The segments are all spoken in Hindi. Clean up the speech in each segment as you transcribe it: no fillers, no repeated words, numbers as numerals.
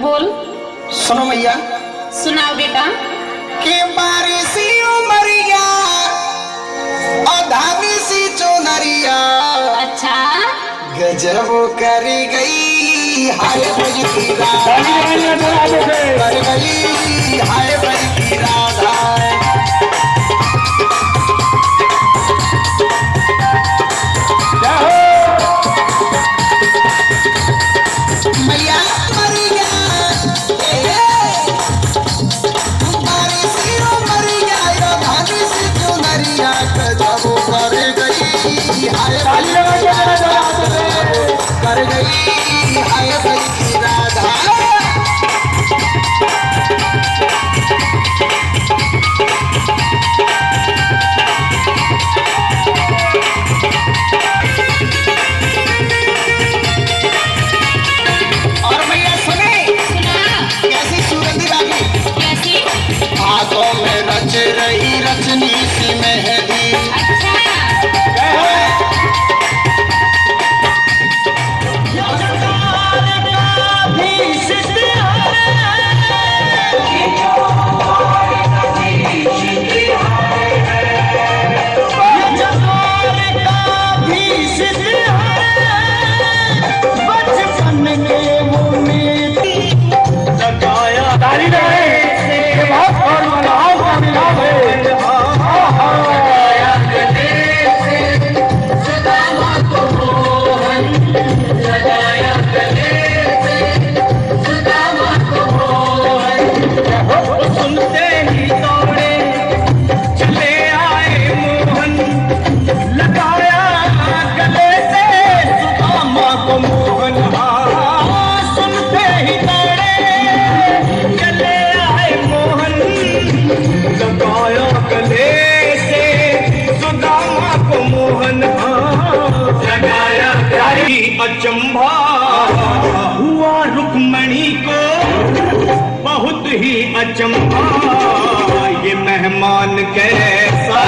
बोल। सुनो मैया। सुनाओ बेटा। के बारिशी उमरिया और धामी सी चोनरिया। अच्छा। गजब करी गई हाय बज की राधा कर गई हाय बज की राधा। मैया कर गई हाय बज की राधा। और भैया सुने कैसी सूरती रागी कैसी हाथों में रच रही रचनी सी मेहंदी। अचंभा हुआ रुक्मणी को बहुत ही अचंभा ये मेहमान कैसा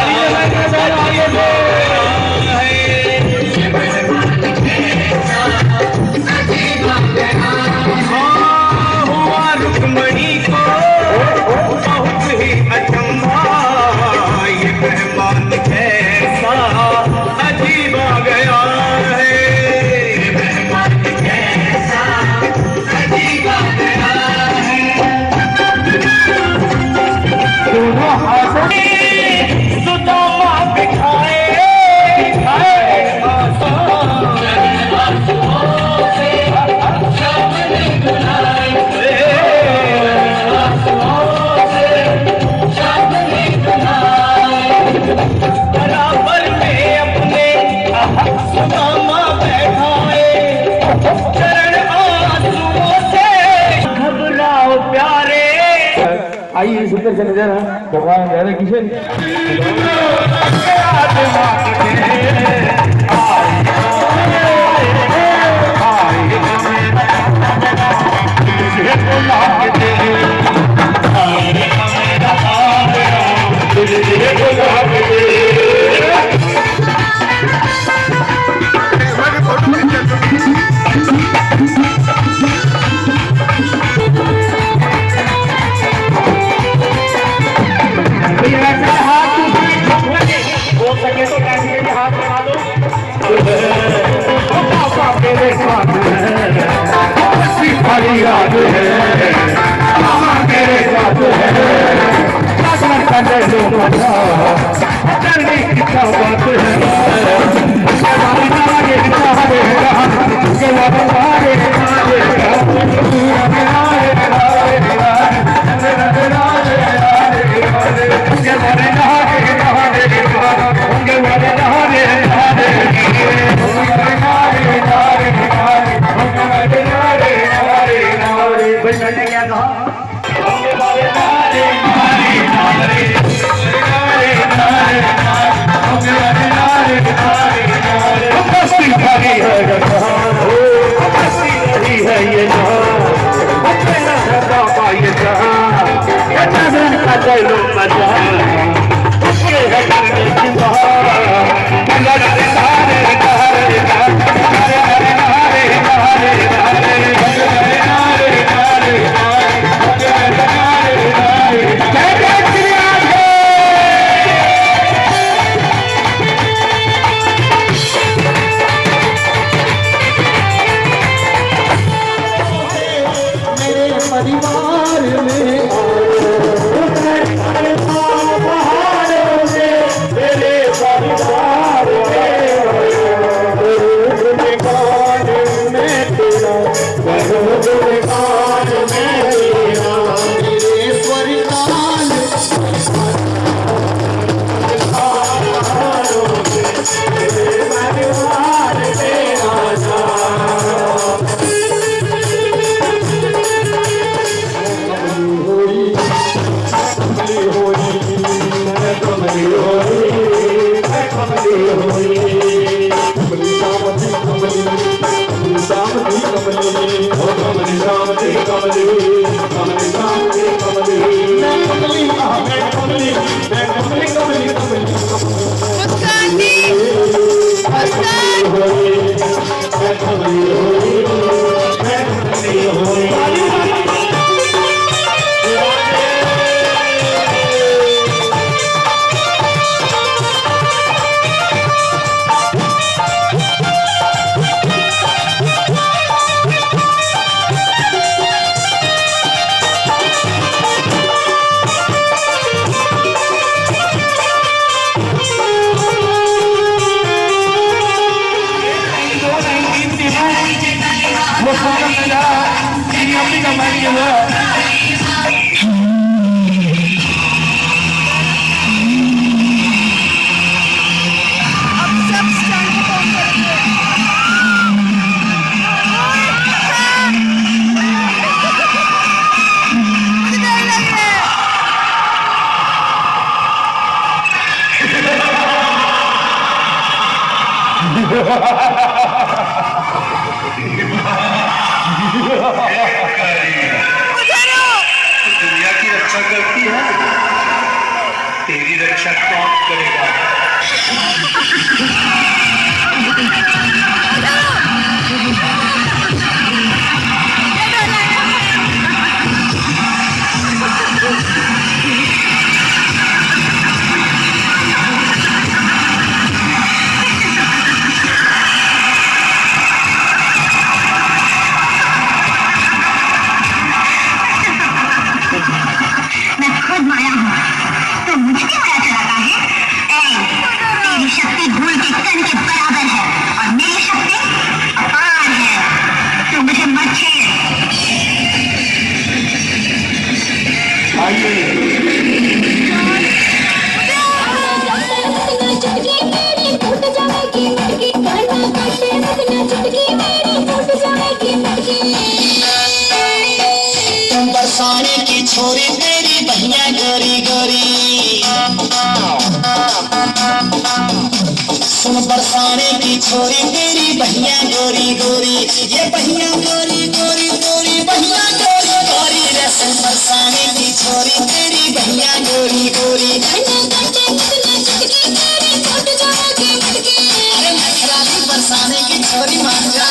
हुआ रुक्मणी को बहुत ही अचंभा ये मेहमान कैसा अजीब आ गया है। आइए सुंदर से नजर भगवान राधा किशन याद है कोई मैंने क्या कहा? नारे नारे नारे नारे नारे नारे नारे नारे नारे मस्ती भरी है जहां, मस्ती भरी है ये जहां, तेरा सदा का ये जहां, ये नजर का चलो मजा, उसके है करने की बहार, नारे नारे नारे नारे नारे नारे नारे दुनिया की रक्षा करती है, तेरी रक्षा कौन करेगा? तुम बरसाने की छोरी तेरी बहिया गोरी गोरी, सुन बरसाने की छोरी तेरी बहिया गोरी गोरी, ये बहिया गोरी गोरी गोरी बहिया गोरी गोरी रे, सुन बरसाने की छोरी तेरी बहिया गोरी गोरी, अरे नखराली बरसाने की छोरी मान जा।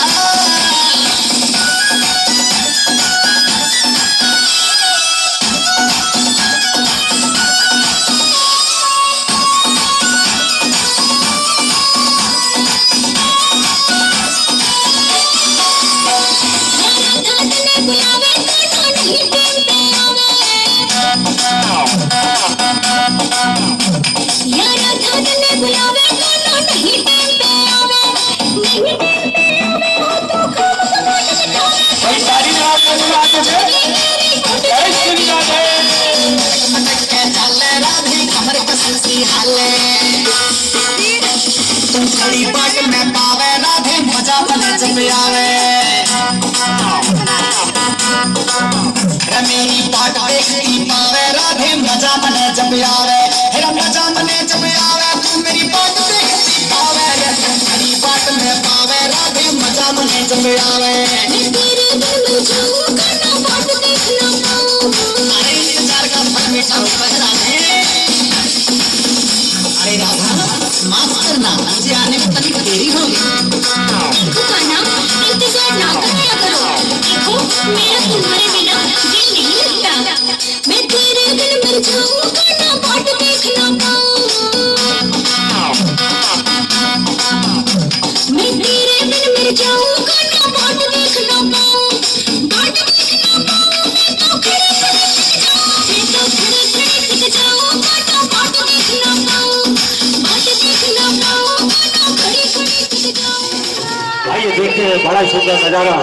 Thank you. मेरी बाट देखती पावे राधे मजा मने जब आवे हेरा मजा मने जब आवे तू मेरी बाट देखती पावे रे तू मेरी बाट में पावे राधे मजा मने जब आवे मैं तेरे दिल में जाऊं करना बाट देखना पाऊं अरे इंतजार का फल मीठा होता है राधे अरे राधा माफ करना मुझे आने में तनिक देरी हो गई देखो कान्हा इंतजार ना किया करो देखो मेरा तुम्हारे बिना दिल नहीं लगता मैं तेरे दिल में जाऊं करना बाट देखना पाऊं मैं तेरे दिल में जाऊं करना बाट देखना पाऊं बाट देखना पाऊं मैं तो खड़े खड़े जाऊं करना बाट देखना पाऊं बाट देखना पाऊं करना खड़े खड़े जाऊं। आइए देखते हैं बड़ा सुंदर नजारा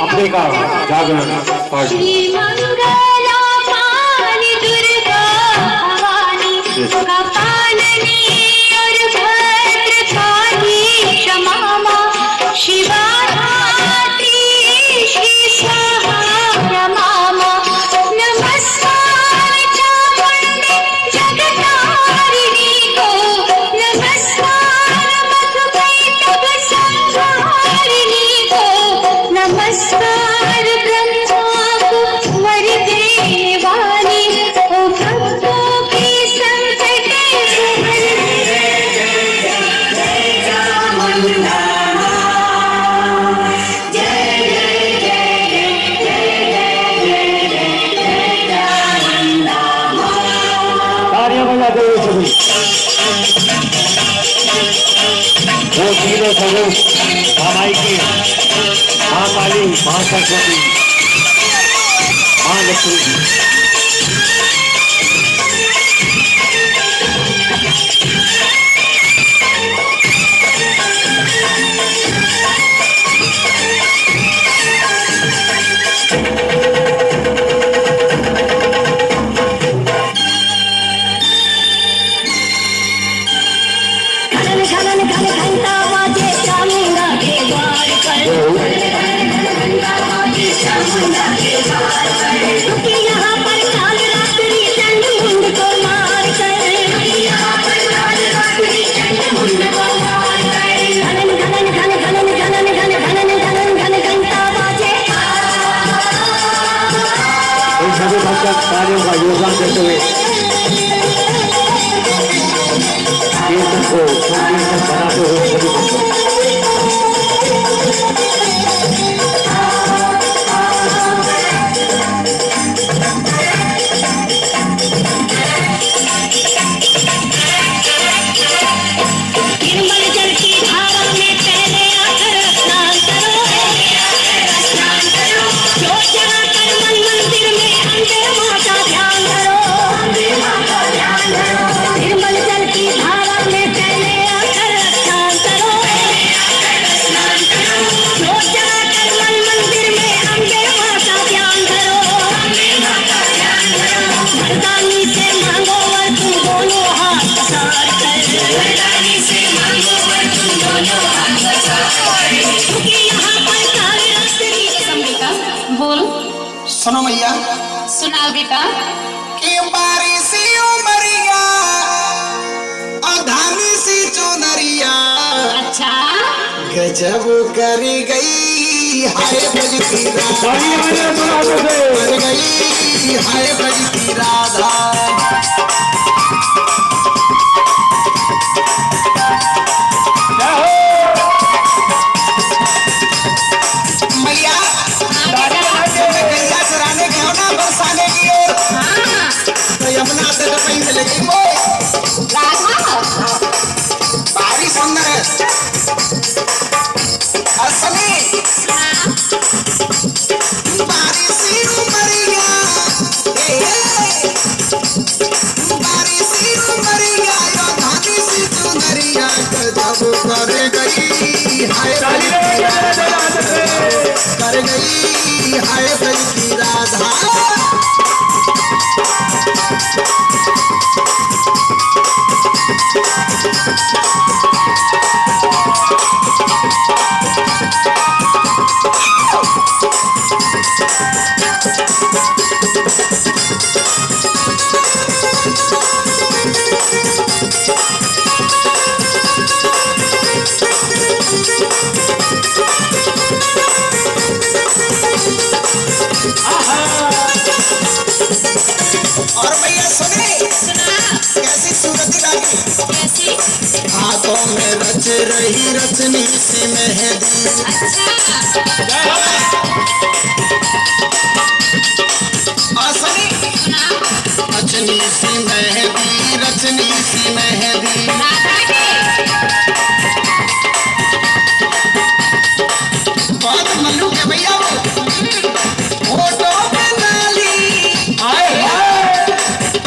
अपने का जागरण पार्टी। वो तीनों स्वरूप मामाई की माँ काली, माँ सरस्वती, माँ लक्ष्मी। कार्यों का योगदान देते हुए कीर्तन को कीर्तन बनाते हुए सभी बच्चों सुनो भैया सुनाओ बेटा कि बारिशी उमरिया और धानी सी चुनरिया अच्छा गजब करी गई हाय बजती राधा कर गई हाय बजती राधा भैया गैया चराने गया ना बरसाने की ओर तो यमुना तट पे चले गई वो बारिश सुंदर है असली बारिश उमरिया और भैया सुने सुना कैसी सूरत लागी कैसी हाथों में रच रही रचनी सी मेहंदी अच्छा और सुनी सुना रचनी सी मेहंदी राधा के बहुत मल्लू के भैया वो फोटो पे लाली आए हाय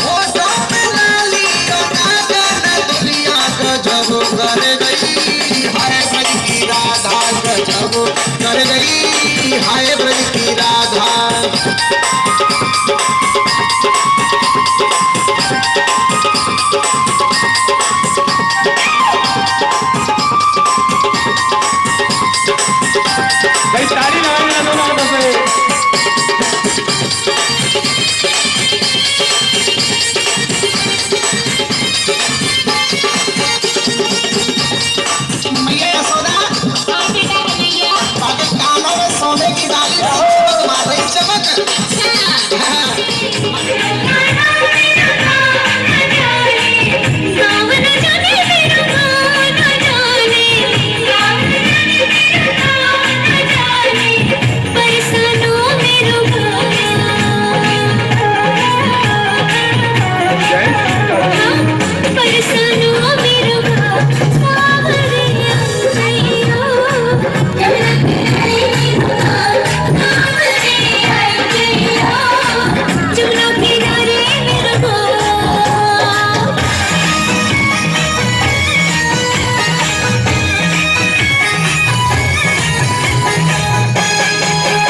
फोटो पे लाली और आकर दुनिया गजब कर गई हाय ब्रज की राधा गजब कर गई हाय ब्रज की राधा भाई ताली लगाएंगे ना दोनों हाथों से मैया यशोदा और बेटा कन्हैया बाकी कानों में सोने की डाली चमक मार रही चमक अच्छा हाँ।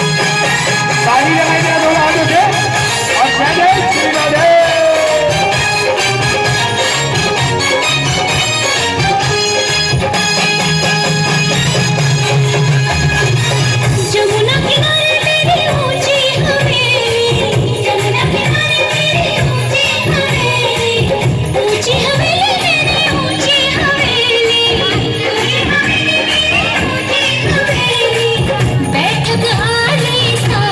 ताली लगाएंगे ना दोनों हाथों से और जय जय श्री राधे जमुना किनारे तेरी ऊंची हवेली जमुना किनारे तेरी ऊंची हवेली ऊंची हवेली तेरी ऊंची हवेली बैठक आलीशान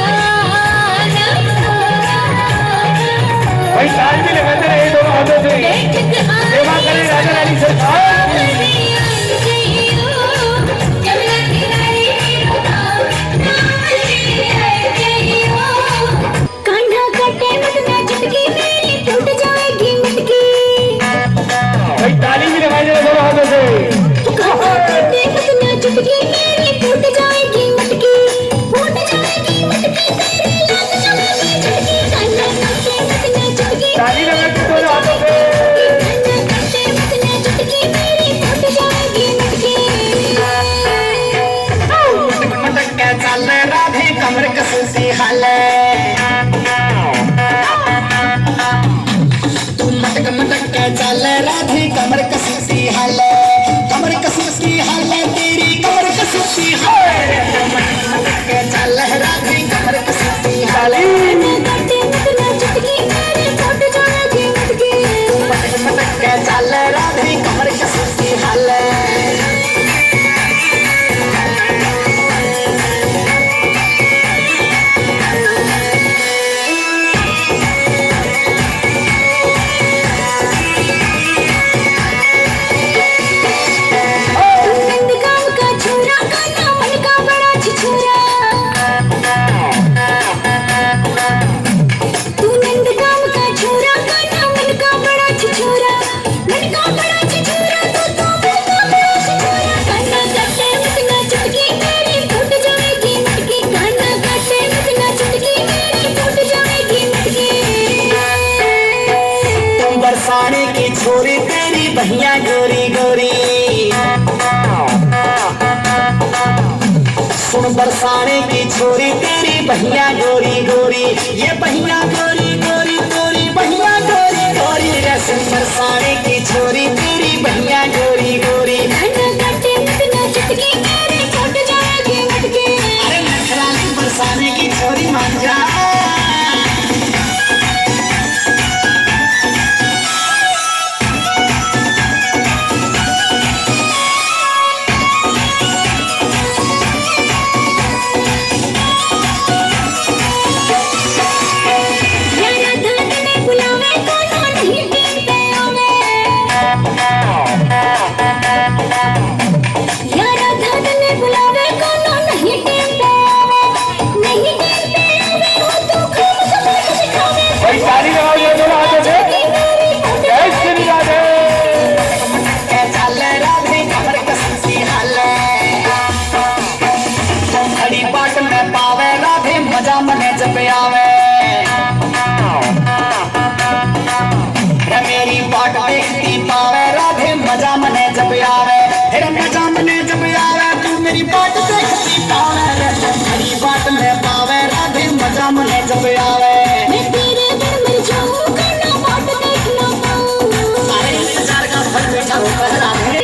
भाई ताल भी लगाते रहे दोनों हाथों से बैठक सेवा करें राजा रानी से कान्हा कटे मत ना चुटकी मेरी टूट जाएगी मटकी भाई ताली भी लगाएंगे ना दोनों हाथों से कान्हा कटे मत ना चुटकी मेरी टूट जाएगी मटकी तेरी लाग जाएगी झटकी कान्हा कटे मत ना चुटकी ताली लगाते दोनों हाथों से कान्हा कटे मत ना चुटकी मेरी टूट जाएगी मटकी मटक के चल राधे कमर कसी हाले तू मटक मटक के चल राधे कमर कसी हाले कमर कसी हाले तेरी कमर कसी हाले मटक मटक के चल राधे कमर कसी हाले कान्हा कटे मत ना चुटकी मेरी टूट जाएगी मटकी मटक मटक के चल राधे कमर कसी हाले नंदगांव का छोरा कान्हा मन का बड़ा छिछोरा तू नंदगांव का छोरा कान्हा मन का बड़ा छिछोरा मन का बड़ा छिछोरा तू मन का बड़ा छिछोरा कान्हा कटे मत ना चुटकी मेरी टूट जाएगी मटकी कान्हा कटे मत ना चुटकी मेरी टूट जाएगी मटकी तुम बरसाने की छोरी तेरी बहिया गोरी गोरी सुन बरसाने की छोरी तेरी बहिया गोरी गोरी ये बहिया गोरी गोरी गोरी बहिया गोरी गोरी रसम बरसाने की छोरी तेरी बहिया गोरी गोरी कान्हा कटे मत ना चुटकी मेरी टूट जाएगी मटकी अरे नखराली बरसाने की छोरी मान जा ताली लगाओ ये दोनों हाथों से। जय श्री राधे। चल राधे खबर कसम सी हाल खड़ी बाट में पावे राधे मजा मने जब आवे मेरी बाट देखती पावे राधे मजा मने जब आवे फिर मजा मने जब आवे तू मेरी बाट देखती पावे खड़ी बाट में पावे राधे मजा मने जब आवे मैं तेरे बिन मर जाऊं करना बाट देख ना पाऊं सारे इंतजार का फल बैठा हुआ राधे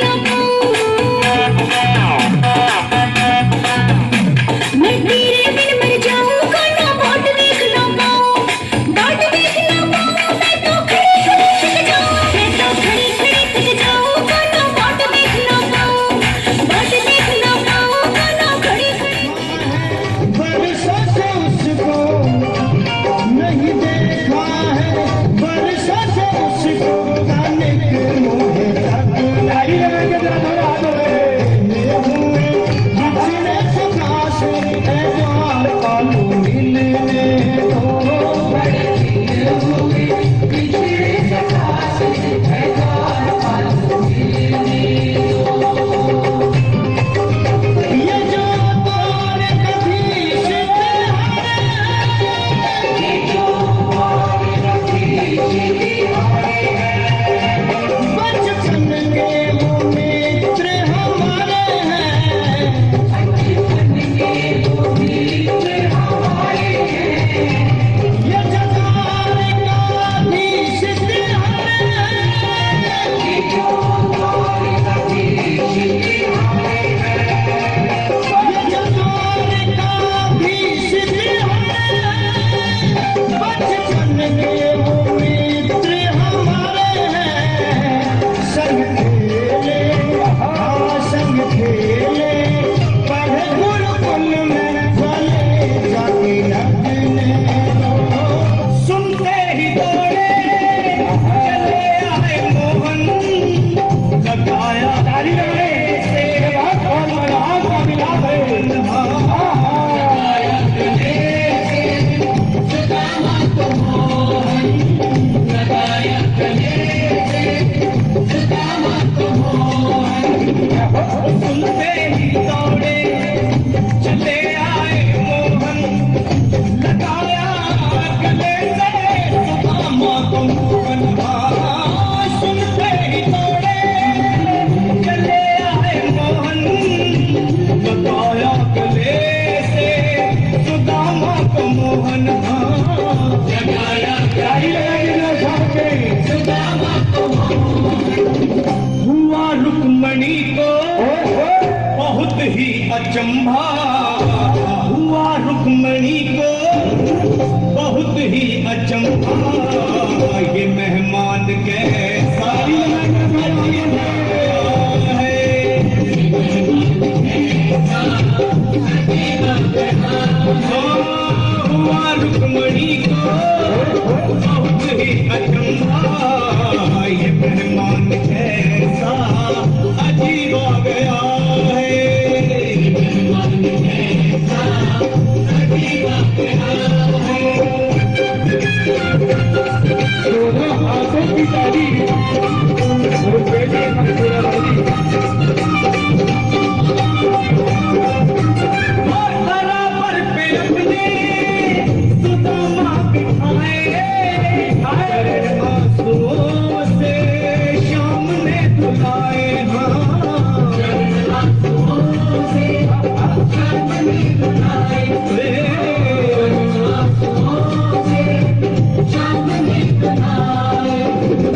मैं तेरे बिन मर जाऊं करना बाट देख ना पाऊं बाट देख ना पाऊं मैं तो खड़ी खड़ी थक जाऊं मैं तो खड़ी खड़ी थक जाऊं करना बाट देख ना पाऊं बाट देख ना पाऊं करना खड़ी खड़ी बरसों से उसको नहीं देखा है बरसों से उसको गाने के मुझे ताली लगा के जरा दोनों हाथों में। जिसने सका से ऐवान आलू मिलने दो ये जो तोड़ कभी बचपन के वो मित्र हमारे हैं ये जगार का भी सिद्ध ये जगार का भी सिद्ध बचपन के वो मित्र हमारे हैं संग खेले हाँ संग खेले पढ़े गुरुकुल में भले जाति लगने सुनते ही दौड़े चले आए मोहन लगाया ताली लगाए इसके बाद और मनाओ का मिलाप है। सुनते ही दौड़े चले आए मोहन लगाया गले से सुदामा को मोहन सुनते ही दौड़े चले आए मोहन लगाया गले से सुदामा को मोहन लगाया ताली लगाइए ना सबके। हुआ रुक्मणी को बहुत ही अचंभा हुआ रुक्मणी को बहुत ही अचंभा ये मेहमान कैसा हुआ रुक्मणी को बहुत ही अचंभा ये मेहमान कैसा अजीब आ गया दोनों हाथों की ताली और बेटे मंसूरा रानी। बराबर पे अपने सुदामा बिठाए आंसुओं से शाम ने धुलाए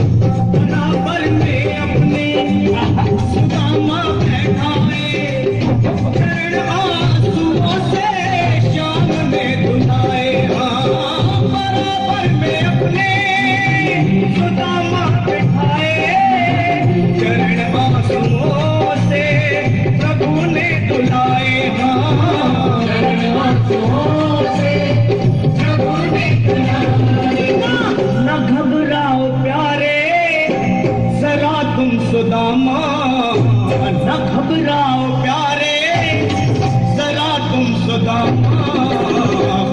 बराबर में अपने सुदामा बैठाए चरण आंसुओं से शाम में धुलाए बराबर में अपने सुदामा बैठाए चरण आंसुओं से प्रभु ने धुलाए न घबराओ प्यारे जरा तुम सुदामा न घबराओ प्यारे जरा तुम सुदामा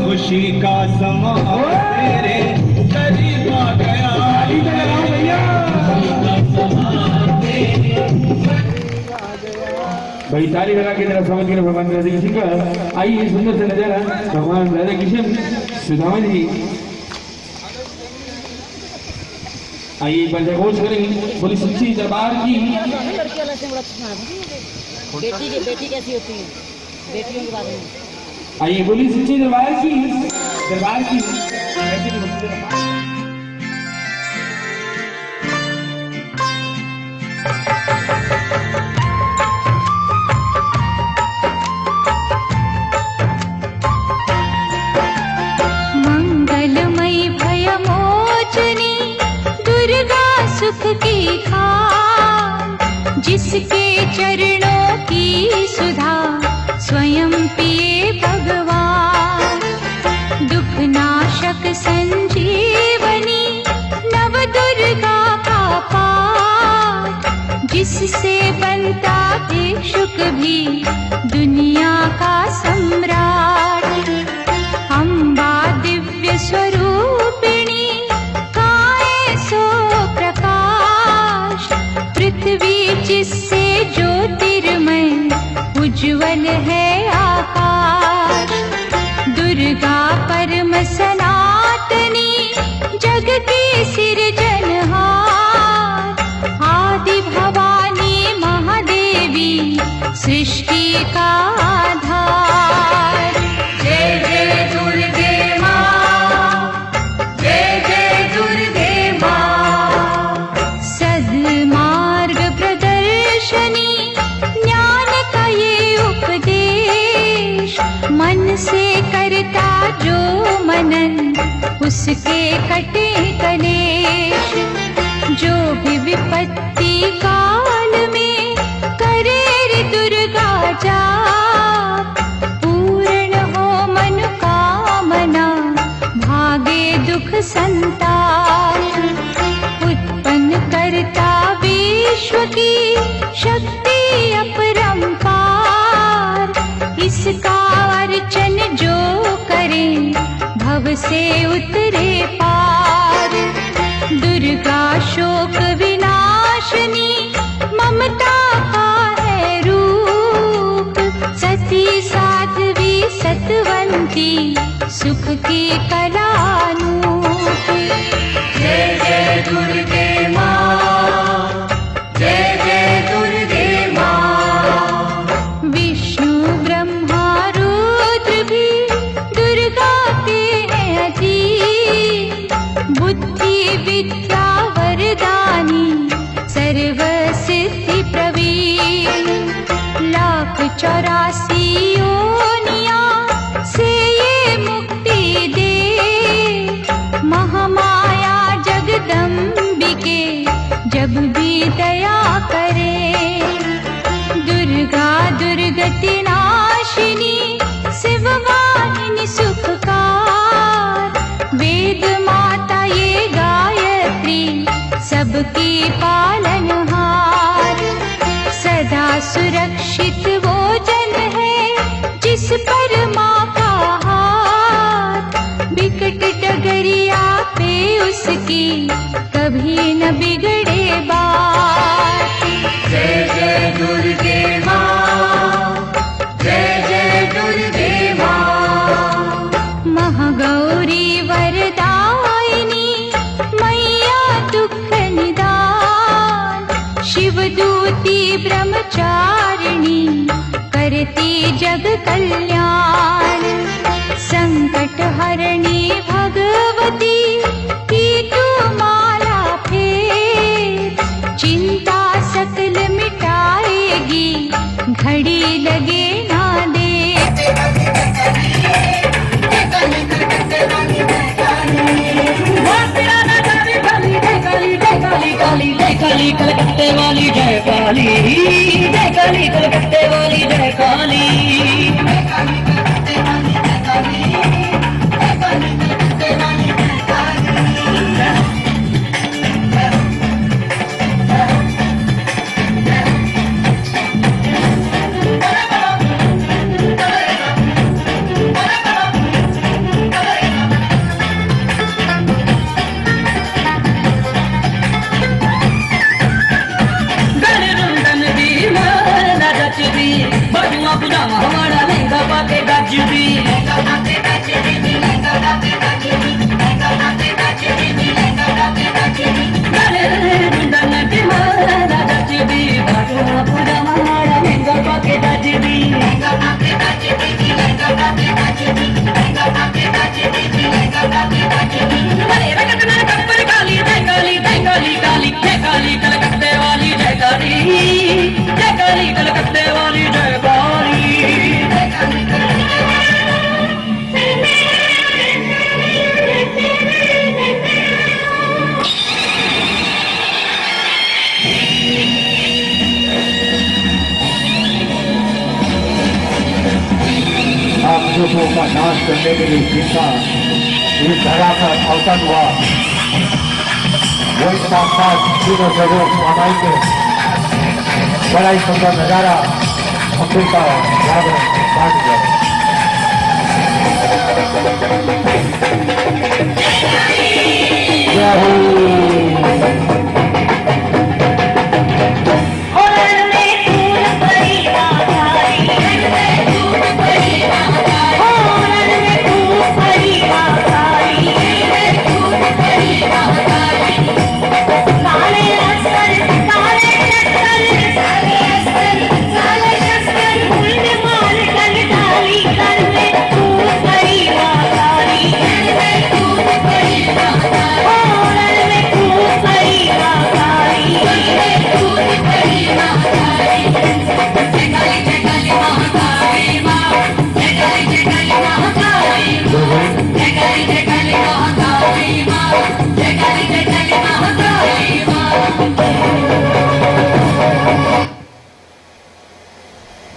खुशी का समा तेरे करीब भाई ताली बजा के जरा समझ के भगवान राधा कृष्ण का। आइए सुंदर से नजारा भगवान राधा कृष्ण सुदामा जी। आइए एक बार जयघोष करेंगे बोली सच्ची दरबार की। बेटी कैसी होती है, बेटियों के बारे में। आइए बोली सच्ची दरबार की, दरबार की ऐसे नहीं होती दरबार। मंगलमयी भयमोचनी दुर्गा सुख की खान, जिसके चरणों की सुधा स्वयं पिए भगवान। दुख नाशक संजीवनी नव दुर्गा का पाठ, जिससे बनता भिक्षुक भी दुनिया का सम्राट। अम्बा दिव्य स्वरूपिणी काए सो प्रकाश, पृथ्वी जिससे ज्योतिर्मय उज्ज्वल है आकाश। दुर्गा परम सनातनी जग की सिरजनहार, आदि भवानी महादेवी सृष्टि का आधार। जय जय दुर्गे माँ, जय जय दुर्गे माँ। सद्मार्ग प्रदर्शनी ज्ञान का ये उपदेश, मन से करता जो मनन उसके कटे कलेश। जो भी विपत्ति काल में करे रे दुर्गा जाप, पूर्ण हो मनोकामना भागे दुख संताप। उत्पन्न करता विश्व की शक्ति अपरंपार, इसका अर्चन जो करे भव से उतरे पार। दुर्गा शोक विनाशनी ममता का है रूप, सती साध्वी सतवंती सुख की कलानूप। जय जय दुर्गे माँ, जय जय दुर्गे माँ। विष्णु ब्रह्मा रुद्र भी दुर्गा के हैं अधीन, बुद्धि विद्या वरदानी सर्व सिद्धि प्रवीण। 1,84 योनियां से ये मुक्ति दे, महामाया जगदम्बिके जब भी दया करे। दुर्गा दुर्गति नाशिनी शिववाहिनी सुखकार, वेद माता ये गायत्री सबकी पालनहार। सदा सुरक्षित वो जन है जिस पर माँ का हाथ, बिकट डगरिया पे उसकी कभी न बिगड़े बात। जय जय दुर्गे माँ, जय जय दुर्गे माँ। महागौरी वरदायिनी मैया दुख निदान, शिवदूती ब्रह्मचारिणी करती जग कल्याण। संकट हरणी भगवती की तू माला फेर, चिंता सकल मिटाएगी घड़ी लगे ना दे। काली कलकत्ते वाली जय काली, जय काली कलकत्ते वाली जय काली। Be कलकत्ते वाली जयकारी। आपको का नाश करने के लिए सीखा इस धरा पर अवतन हुआ वही साक्षात तीनों जगहों मामाई के बड़ा ही सुंदर नजारा अफ्रीका जागरण काट गया। जय हो।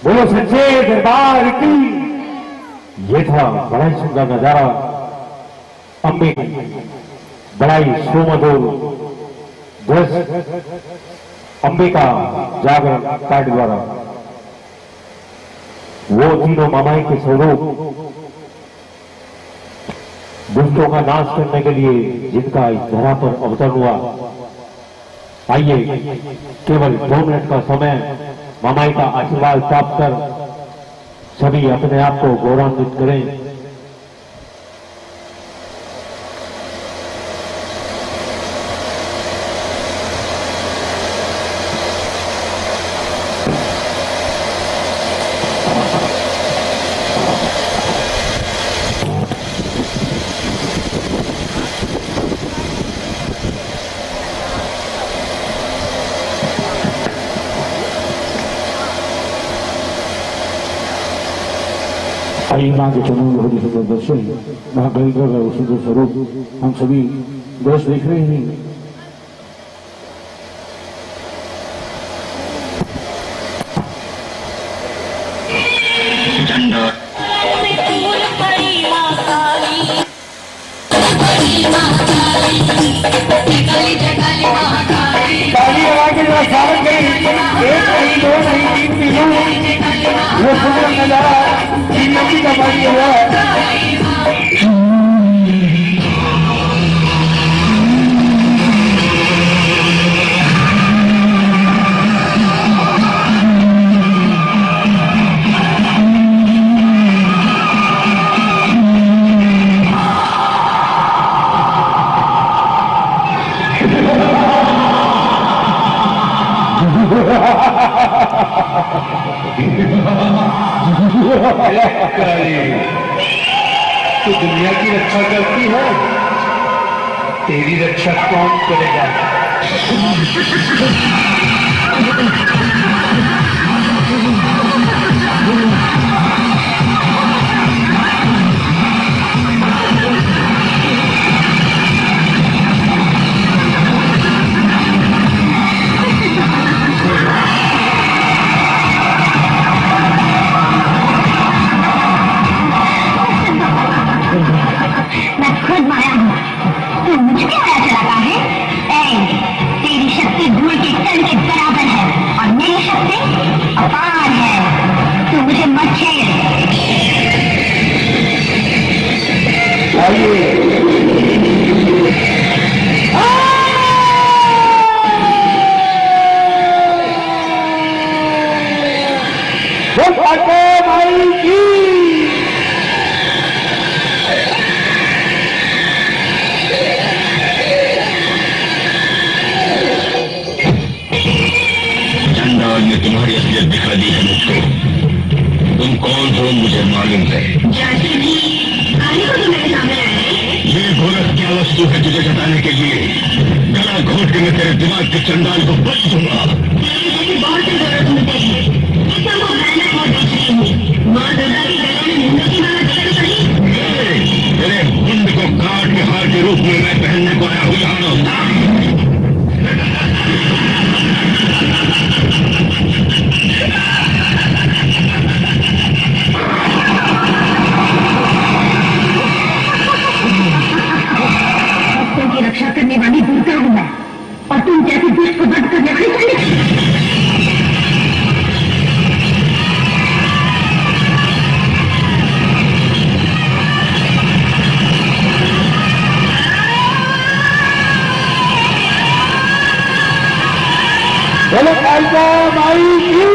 बोलो सच्चे दरबार की। ये था बड़ा ही सुंदर नजारा अम्बे बड़ा ही सुमधुर दृश्य अम्बे का जागरण काट द्वारा वो तीनों मामाई के स्वरूप दुष्टों का नाश करने के लिए जिनका इस धरा पर अवतरण हुआ। आइए केवल 2 मिनट का समय मामाई का आशीर्वाद प्राप्त कर सभी अपने आप को गौरवान्वित करें। आइए माँ के चरणों में बहुत ही सुंदर दर्शन महाकाली का सुंदर स्वरूप हम सभी दृश्य देख रहे हैं। ताली लगा के जरा स्वागत करें। 1 नहीं 2 नहीं 3 तीनों वो सुंदर नजारा नदी का पानी हुआ है। तू दुनिया की रक्षा करती है, तेरी रक्षा कौन करेगा? तुम्हारी असलियत दिखा दी है मुझको। तुम कौन हो मुझे मालूम है। जाते भी आने को तो मेरे सामने आए। ये गोरख क्या वस्तु है तुझे जताने के लिए? गला घोट के मैं तेरे दिमाग के चंडाल को बच दूंगा। बहुत से गोरख मिलते हैं। तेरे मुंड को काट के हार के रूप में मैं पहनने को आया हूँ। भक्तों की रक्षा करने वाली दुर्गा हूँ मैं, और तुम जैसे दुष्ट को वध करने वाली काली। बोलो कालिका माई की।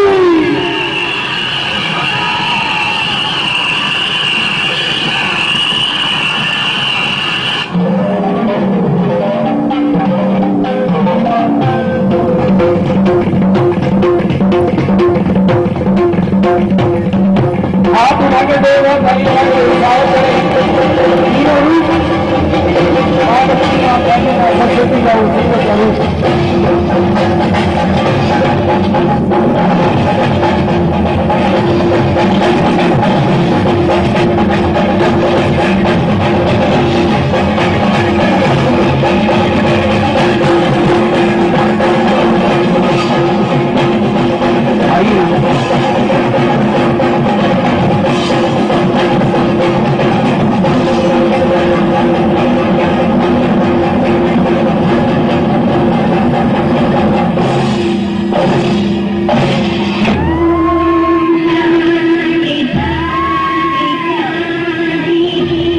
हाथ उठा के दो भाई तीनों रूप सरस्वती का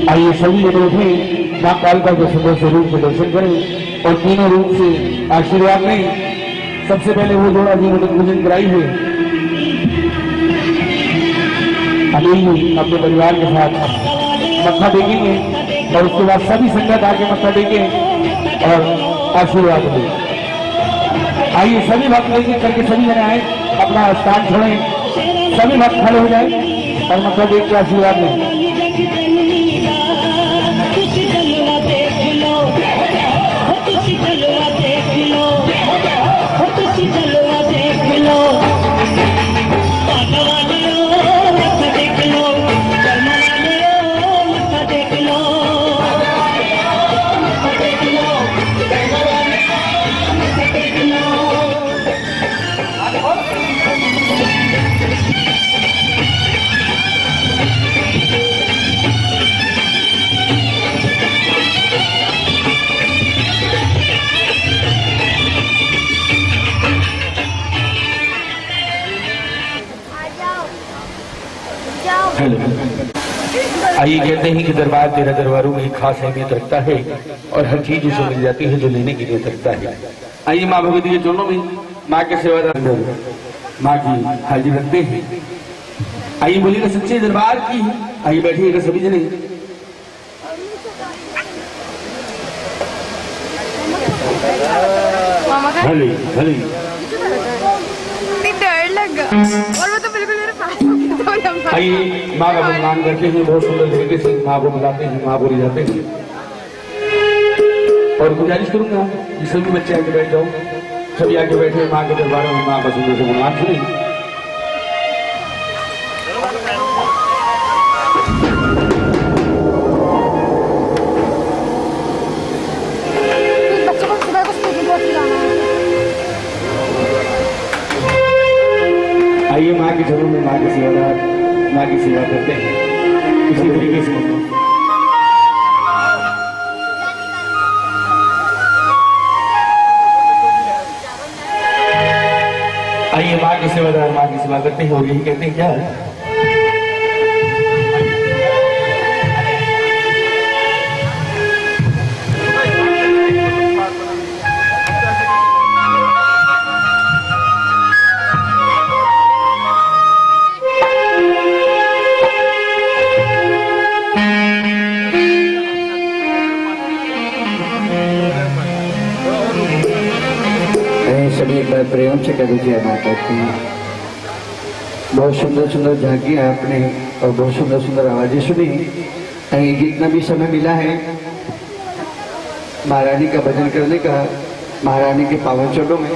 आइए सभी लोग उठे मां कालिका के सुंदर स्वरूप के दर्शन करें और तीनों रूप से आशीर्वाद लें। सबसे पहले वो जोड़ा जिन्होंने पूजन कराई है अनिल जी अपने परिवार के साथ मत्था टेकेंगे और उसके बाद सभी संगत आके मत्था टेकें और आशीर्वाद लें। आइए सभी भक्त लेके करके सभी जने आए, अपना स्थान छोड़ें, सभी भक्त खड़े हो जाए और मत्था टेक के आशीर्वाद लें। आइए कहते हैं कि दरबार तेरा दरबारों में खास अहमियत रखता है और हर चीज उसे मिल जाती है जो लेने की नीयत रखता है। आइए माँ भगवती के चरणों में माँ के सेवादार माँ की हाजिर रखते हैं। आइए बोलिएगा सच्चे दरबार की। आइए बैठिएगा सभी जने। भले भले डर लगा और वो तो बिल्कुल मेरे पास हो गया। आइए माँ का बलिदान करते हैं, बहुत सुंदर तरीके से माँ को बुलाते हैं, माँ को ले जाते हैं। और गुजारिश करूंगा कि सभी बच्चे आके बैठ जाओ, सभी आके बैठे माँ के दरबारों में माँ का सुंदर से गुणगान सुने। आइए माँ के चरणों में माँ के सेवादार माँ की सेवा करते हैं इसी तरीके से। आइए माँ के सेवादार माँ की सेवा करते हैं और यही कहते हैं क्या सभी एक बार प्रेम से कर दीजिए माता की। बहुत सुंदर सुंदर झांकियाँ आपने और बहुत सुंदर सुंदर आवाजें सुनी। जितना भी समय मिला है महारानी का भजन करने का, महारानी के पावन चरणों में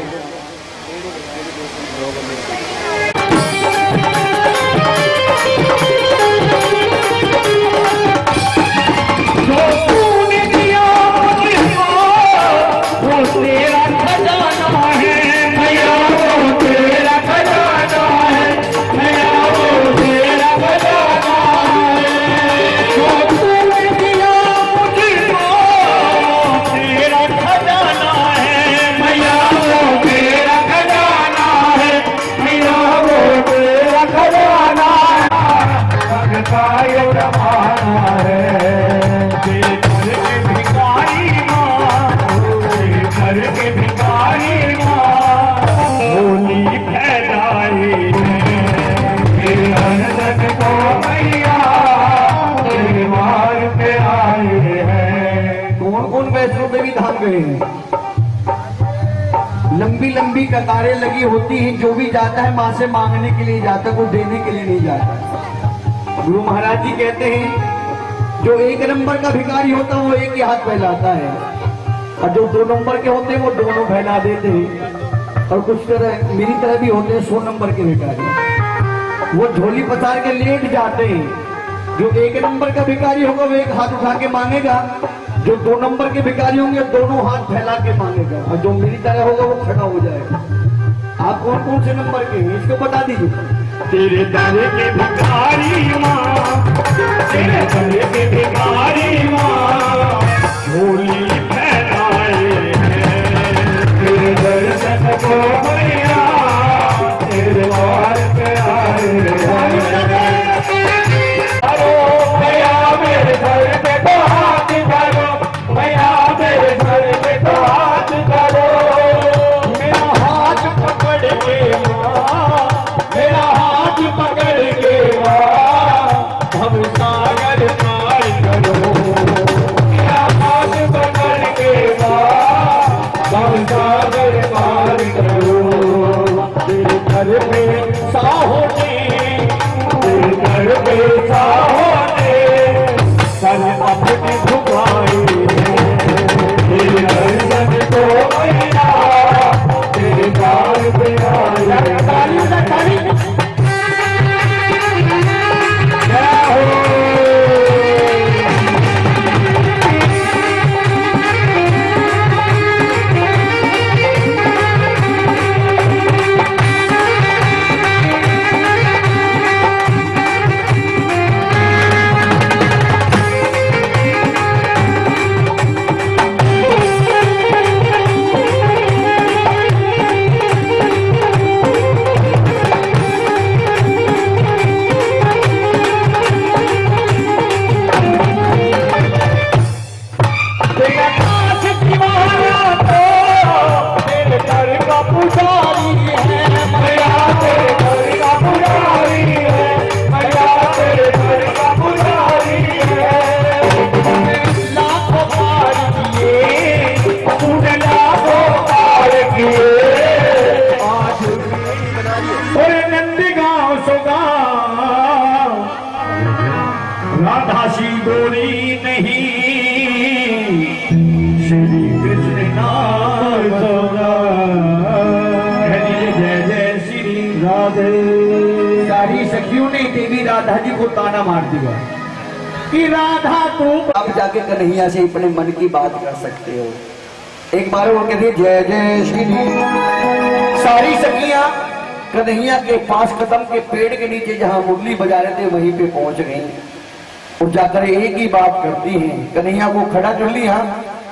वैष्णो देवी धाम गए हैं, लंबी लंबी कतारें लगी होती हैं। जो भी जाता है मां से मांगने के लिए जाता है, कोई देने के लिए नहीं जाता। गुरु महाराज जी कहते हैं जो 1 नंबर का भिखारी होता है वो एक ही हाथ फैलाता है, और जो 2 नंबर के होते हैं वो दोनों फैला देते हैं। और कुछ तरह मेरी तरह भी होते हैं 100 नंबर के भिखारी, वो झोली पसार के लेट जाते हैं। जो 1 नंबर का भिखारी होगा वो एक हाथ उठा के मांगेगा, जो 2 नंबर के भिखारी होंगे दोनों हाथ फैला के मांगेगा, और जो मेरी तरह होगा वो खड़ा हो जाएगा। आप कौन कौन से नंबर के हैं इसको बता दीजिए। तेरे दर के भिखारी माँ, तेरे दर के भिखारी माँ, झोली फैलाए हैं। तेरे दर्शन को मैया, तेरे द्वार पे आए हैं। अरो मैया मेरे घर पे तो हाथ धरो, मैया मेरे घर पे तो हाथ धरो। मेरा हाथ पकड़ के माँ, मेरा हाथ पकड़ के माँ, हम सागर पार करो। मेरा हाथ पकड़ के माँ, हम सागर पार करो। तेरे घर पे साहो ने, तेरे घर पे साहो ने सर अपने झुकाए। तेरे दर्शन को मैया, तेरे द्वार पे आए। ताली बजा, ताली। जय हो। तेरा दास दीवाना तो तेरे दर का पुजारी है, मैया तेरे दर का पुजारी है, मैया तेरे दर का पुजारी है। लाखों पार किए, तूने लाखों पार किए। आज और नंदी गाँव सुगाव, राधा सी गोरी नहीं, श्री कृष्ण नाम जय जय श्री राधे। सारी सखियों ने देवी राधा जी को ताना मार दिया कि राधा तू। आप जाके कन्हैया से अपने मन की बात कर सकते हो। एक बार वो कहती है जय जय श्री। सारी सखियां कन्हैया के पास कदम के पेड़ के नीचे जहां मुरली बजा रहे थे वहीं पे पहुंच गई, और जाकर एक ही बात करती हैं। कन्हैया को खड़ा कर लिया।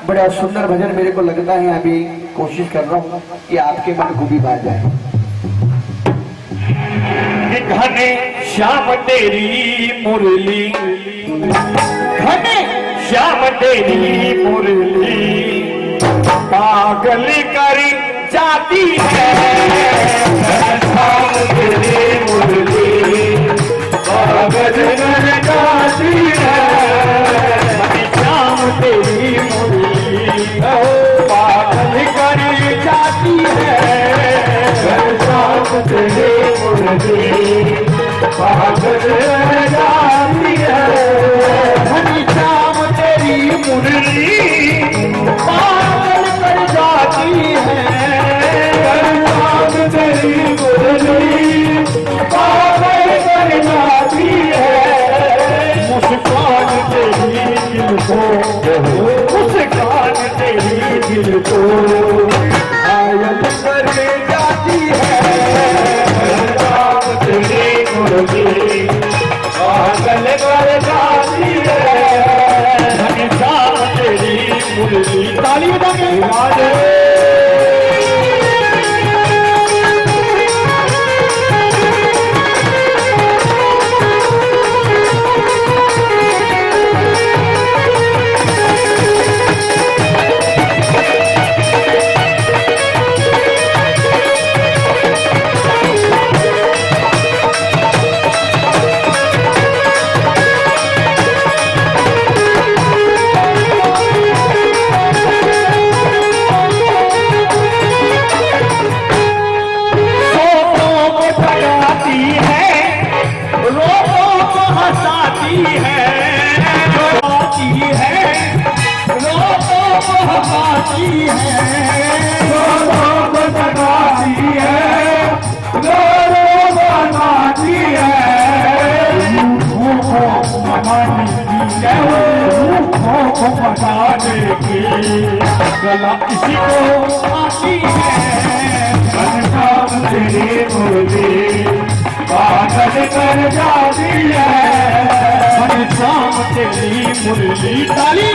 बड़ा सुंदर भजन मेरे को लगता है, अभी कोशिश कर रहा हूँ कि आपके मन को भी बात जाए। घने श्याम तेरी मुरली, घने श्याम तेरी मुरली, पागल कर जाती है। श्याम तेरी मुरली, पागल कर जाती है। श्याम तेरी मुरली, पागल कर जाती है। श्याम तेरी मुरली, पागल कर जाती है। श्याम तेरी मुरली, पागल कर जाती है। श्याम तेरी मुरली, पागल कर जाती है। मुस्कान तेरी दिल को, मुस्कान तेरी दिल को घायल कर जाती है। श्याम तेरी मुरली, पागल कर जाती है। श्याम तेरी मुरली। ताली बजा के राधे। सताती है, लोगों को सताती है, लोगों को सताती है। रूहों को मनाने की है, रूहों को मनाने की कला इसी को आती है। घनश्याम तेरी मुरली पागल कर जाती है, घनश्याम तेरी मुरली ताली।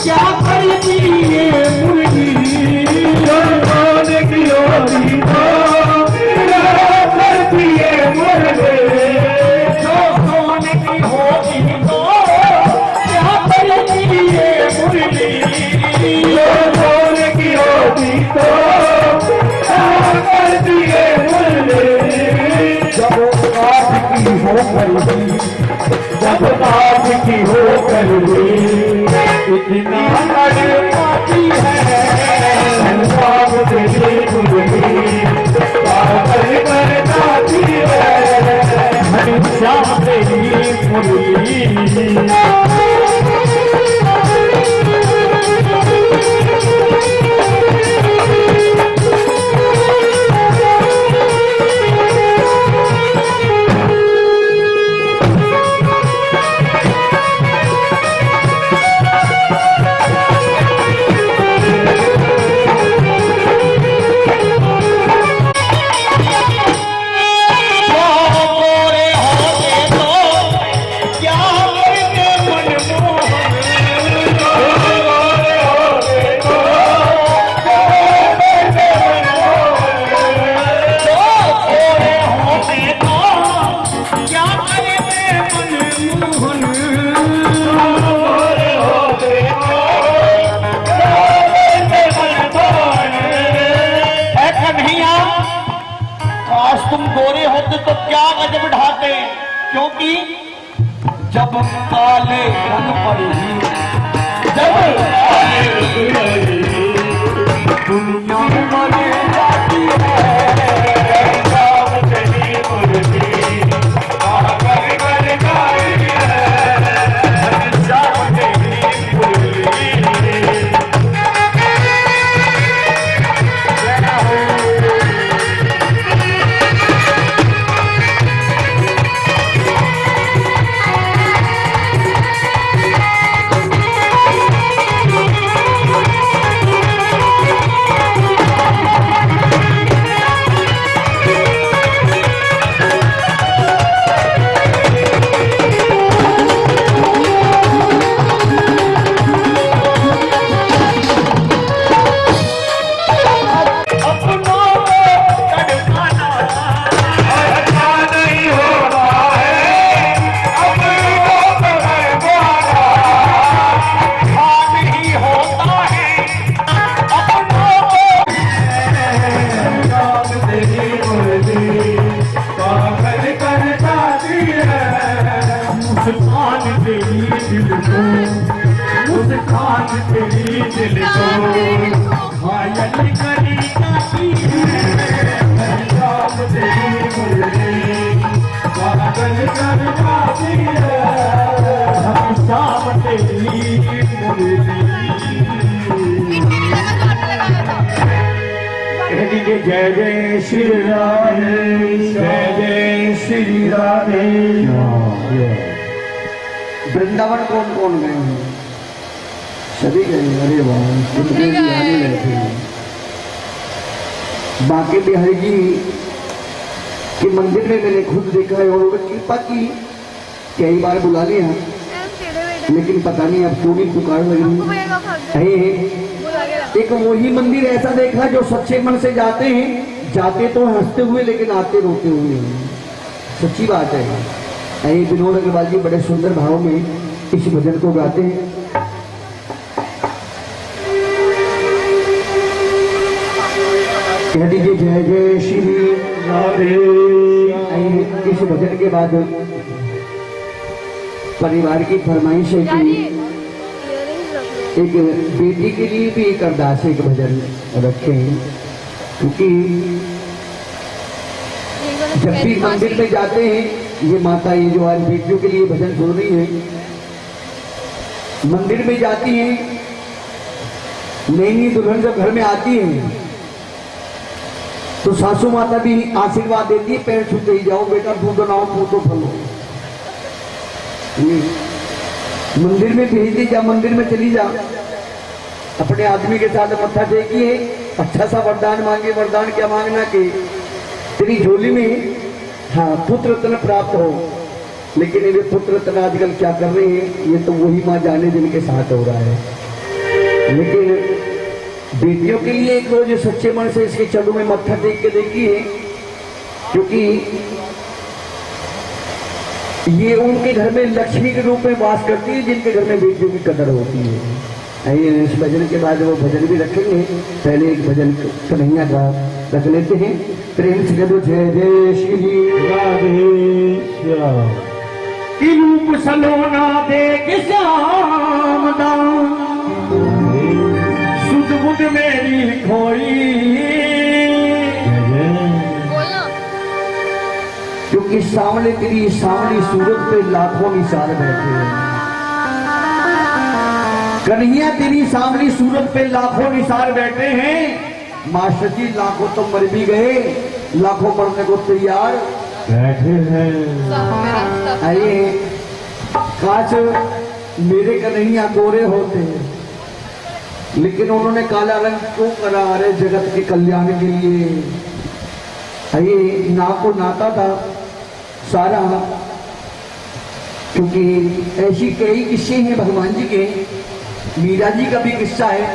क्या करती ये मुर्गी, सोने की होती तो क्या करती ये मुर्गी, जो सोने की होती तो क्या करती ये मुर्गी, जो सोने की होती तो क्या करती ये मुर्गी। जब काठ की हो करती, जब काठ की हो करती इतना पाती है, घनश्याम तेरी मुरली पागल कर जाती है, घनश्याम तेरी मुरली। तुम गोरे होते तो क्या गजब ढाते, क्योंकि जब काले रंग पर ही, जब काले दुनिया मर जाती है, घनश्याम तेरी मुरली पागल कर जाती है, घनश्याम तेरी मुरली। मुस्कान तेरी दिल को, मुस्कान तेरी दिल को घायल करी जाती है, घनश्याम तेरी मुरली पागल कर जाती है, घनश्याम तेरी मुरली। कह दीजिए जय जय श्री राधे, जय जय श्री राधे। वृंदावन कौन कौन गए हैं? सभी गए। अरे वाह, गुरुदेव जी आने गए थे। बांके बिहारी जी के मंदिर में मैंने खुद देखा है और उन्होंने कृपा की, कई बार बुला लिया लेकिन पता नहीं अब क्यों नहीं पुकार लगी है। एक वही मंदिर ऐसा देखा जो सच्चे मन से जाते हैं, जाते तो हंसते हुए लेकिन आते रोते हुए हैं। सच्ची बात है। ये विनोद अग्रवाल जी बड़े सुंदर भाव में इस भजन को गाते हैं। कह दीजिए जय जय श्री राधे। इस भजन के बाद परिवार की फरमाइश है कि एक बेटी के लिए भी एक अरदास एक भजन रखे, क्योंकि जब भी मंदिर में जाते हैं ये माता, ये जो आज बेटियों के लिए भजन सुन रही है, मंदिर में जाती हैं, नई दुल्हन जब घर में आती है तो सासू माता भी आशीर्वाद देती है, पैर छूते ही जाओ बेटा, दूध बनाओ, फूटो फलो। मंदिर में भेज दी जा, मंदिर में चली जा, अपने आदमी के साथ मत्था टेकिए, अच्छा सा वरदान मांगे। वरदान क्या मांगना कि तेरी झोली में हाँ पुत्र रत्न प्राप्त हो। लेकिन ये पुत्र रत्न आजकल क्या कर रहे हैं, ये तो वही माँ जाने जिनके साथ हो रहा है। लेकिन बेटियों के लिए एक रोज सच्चे मन से इसके चरणों में मत्था टेक के देखिए, क्योंकि ये उनके घर में लक्ष्मी के रूप में वास करती है जिनके घर में बेटियों की कदर होती है। आइए इस भजन के बाद वो भजन भी रखेंगे, पहले एक भजन कन्हैया का रख लेते हैं। प्रेम से कहो जय जय श्री राधे। कि रूप सलोना देख श्याम दाम, सुध बुध मेरी खोई। क्योंकि सामने तेरी सामने सूरत पे लाखों निसार बैठे हैं। कन्हैया तेरी सामने सूरत पे लाखों निसार बैठे हैं। मास्टर जी लाखों तो मर भी गए, लाखों मरने को तैयार बैठे हैं। आइए काश मेरे कन्हैया गोरे होते हैं, लेकिन उन्होंने काला रंग क्यों करा? अरे जगत के कल्याण के लिए। आइए ना को नाता था सारा, क्योंकि ऐसी कई किस्से हैं भगवान जी के। मीरा जी का भी किस्सा है,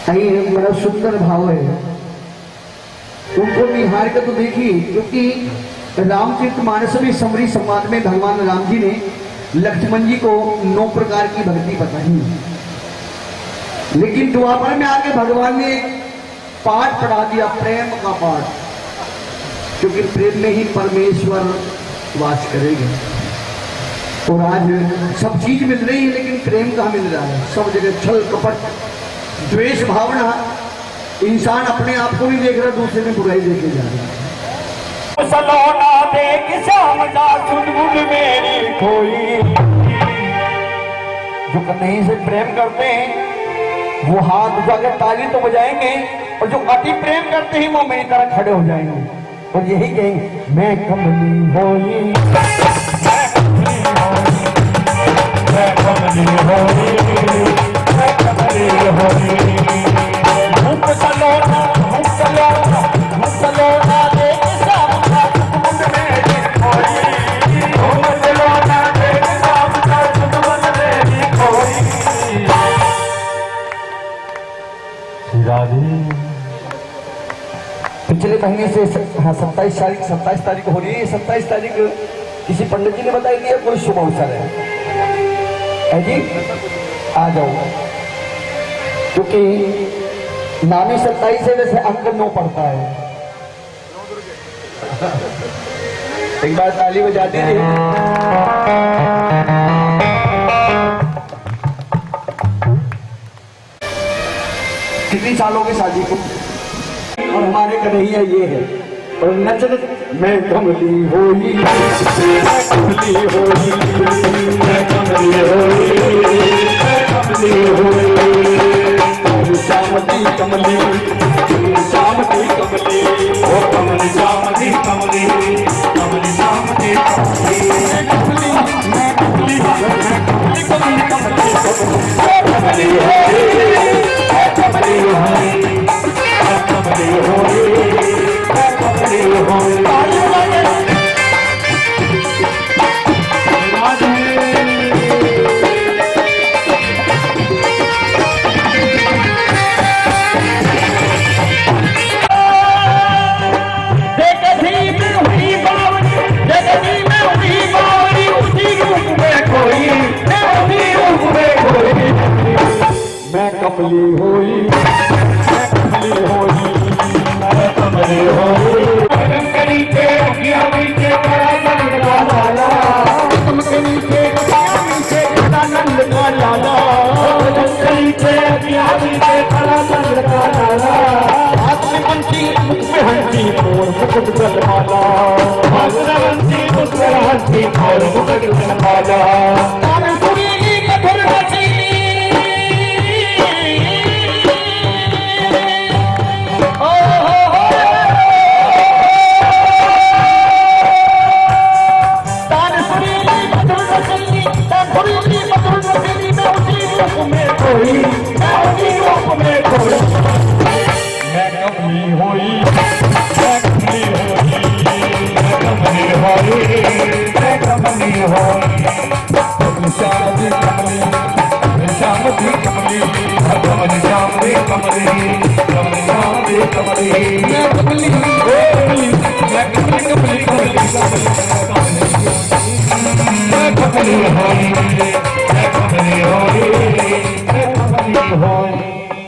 आइए बड़ा सुंदर भाव है, उनको निहार कर तो देखिए। क्योंकि रामचरितमानस में समरी संवाद में भगवान राम जी ने लक्ष्मण जी को 9 प्रकार की भक्ति बताई, लेकिन द्वापर में आके भगवान ने पाठ पढ़ा दिया, प्रेम का पाठ, क्योंकि प्रेम में ही परमेश्वर वास करेंगे। और आज सब चीज मिल रही है, लेकिन प्रेम कहाँ मिल रहा है? सब जगह छल कपट द्वेष भावना, इंसान अपने आप को नहीं देख रहा, दूसरे में बुराई देखे जा रहा है। सलोना देख श्याम दास, सुध बुध मेरी खोई। जो कन्हैया से प्रेम करते हैं वो हाथ उठाकर ताली तो बजाएंगे, और जो अति प्रेम करते हैं वो मेरी तरह खड़े हो जाएंगे और यही कहेंगे मैं कमली होई, मैं कमली होई, मैं कमली होई। रूप सलोना, रूप सलोना, रूप सलोना देख श्याम दास, सुध बुध मेरी खोई। रूप सलोना देख श्याम दास, सुध बुध मेरी खोई। राधे पिछले महीने से हाँ 27 तारीख हो रही है। 27 तारीख किसी पंडित जी ने बताई दिया कोई शुभ अवसर है जी, आ जाओ। क्योंकि नामी 27 से वैसे अंक 9 पड़ता है। एक बार ताली बजा दीजिए। कितनी सालों की शादी को, और हमारे कन्हैया ये है। और नच मैं कमली होई, मैं कमली होई, मैं कमली होई, मैं कमली होई। श्याम की कमली, श्याम की कमली, ओ कमली श्याम की कमली, कमली श्याम की कमली। मैं कमली, मैं कमली, मैं कमली, कमली कमली कमली होई, कमली होई, कमली होई, कमली होई। कमली होई कमली होई कमली होई कमली के अगिया नीचे बड़ा नंद का लाला कमली के अगिया नीचे बड़ा नंद का लाला कमली के अगिया नीचे बड़ा नंद का लाला हाथ में बंसी मुख में हंसी मोर मुकुट गलमाला हाथ में बंसी मुख में हंसी मोर मुकुट गलमाला ताने सुरीली कठोर रसीली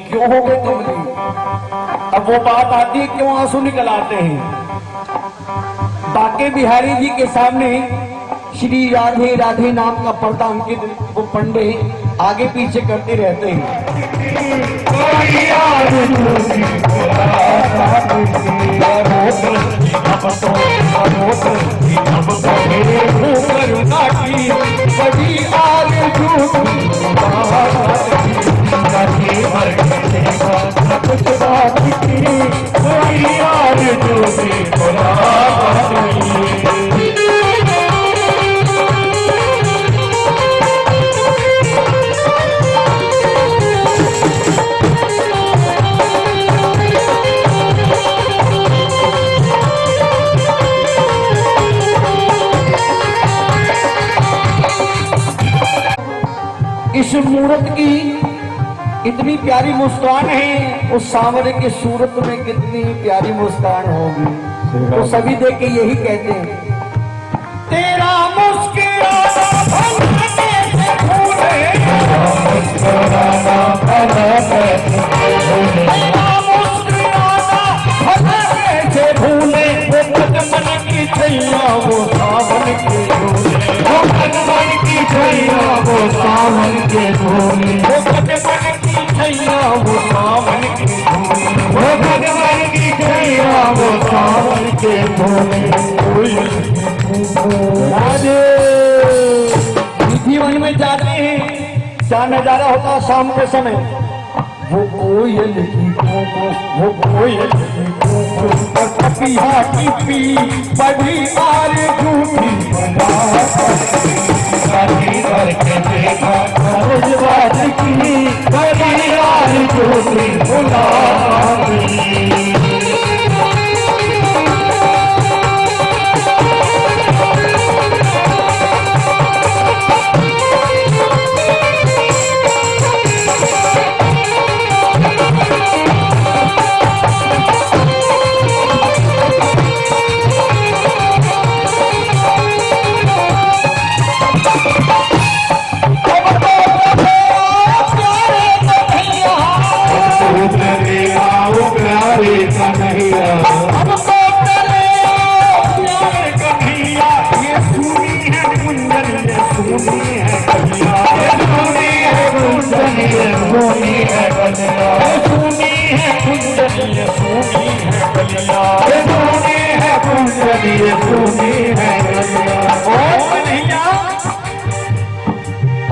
क्यों हो गए कमली? अब वो बात आती है क्यों आंसू निकल आते हैं। बाके बिहारी जी के सामने श्री राधे राधे नाम का पर्दा अंकित वो पंडे आगे पीछे करते रहते हैं। इस मूरत की इतनी प्यारी मुस्कान है, उस सांवरे के सूरत में कितनी प्यारी मुस्कान होगी। तो सभी देख के यही कहते हैं, तेरा मुस्कुराना भला कैसे भूले, तेरा मुस्कुराना भला कैसे भूले, वो पदमन की छैया वो सावन के झूले, वो पदमन की छैया वो सावन के झूले, वो पदमन की छैया वो सावन के झूले, वो पदमन की छैया वो सावन के झूले। जीवन में जाते हैं, क्या नजारा होता है शाम के समय, वो कोयल की कूकू, वो कोयल की कूकू, पपिया की पी बड़ी आर झूठी करके देखा बात की बड़ी आर झूठी बुला।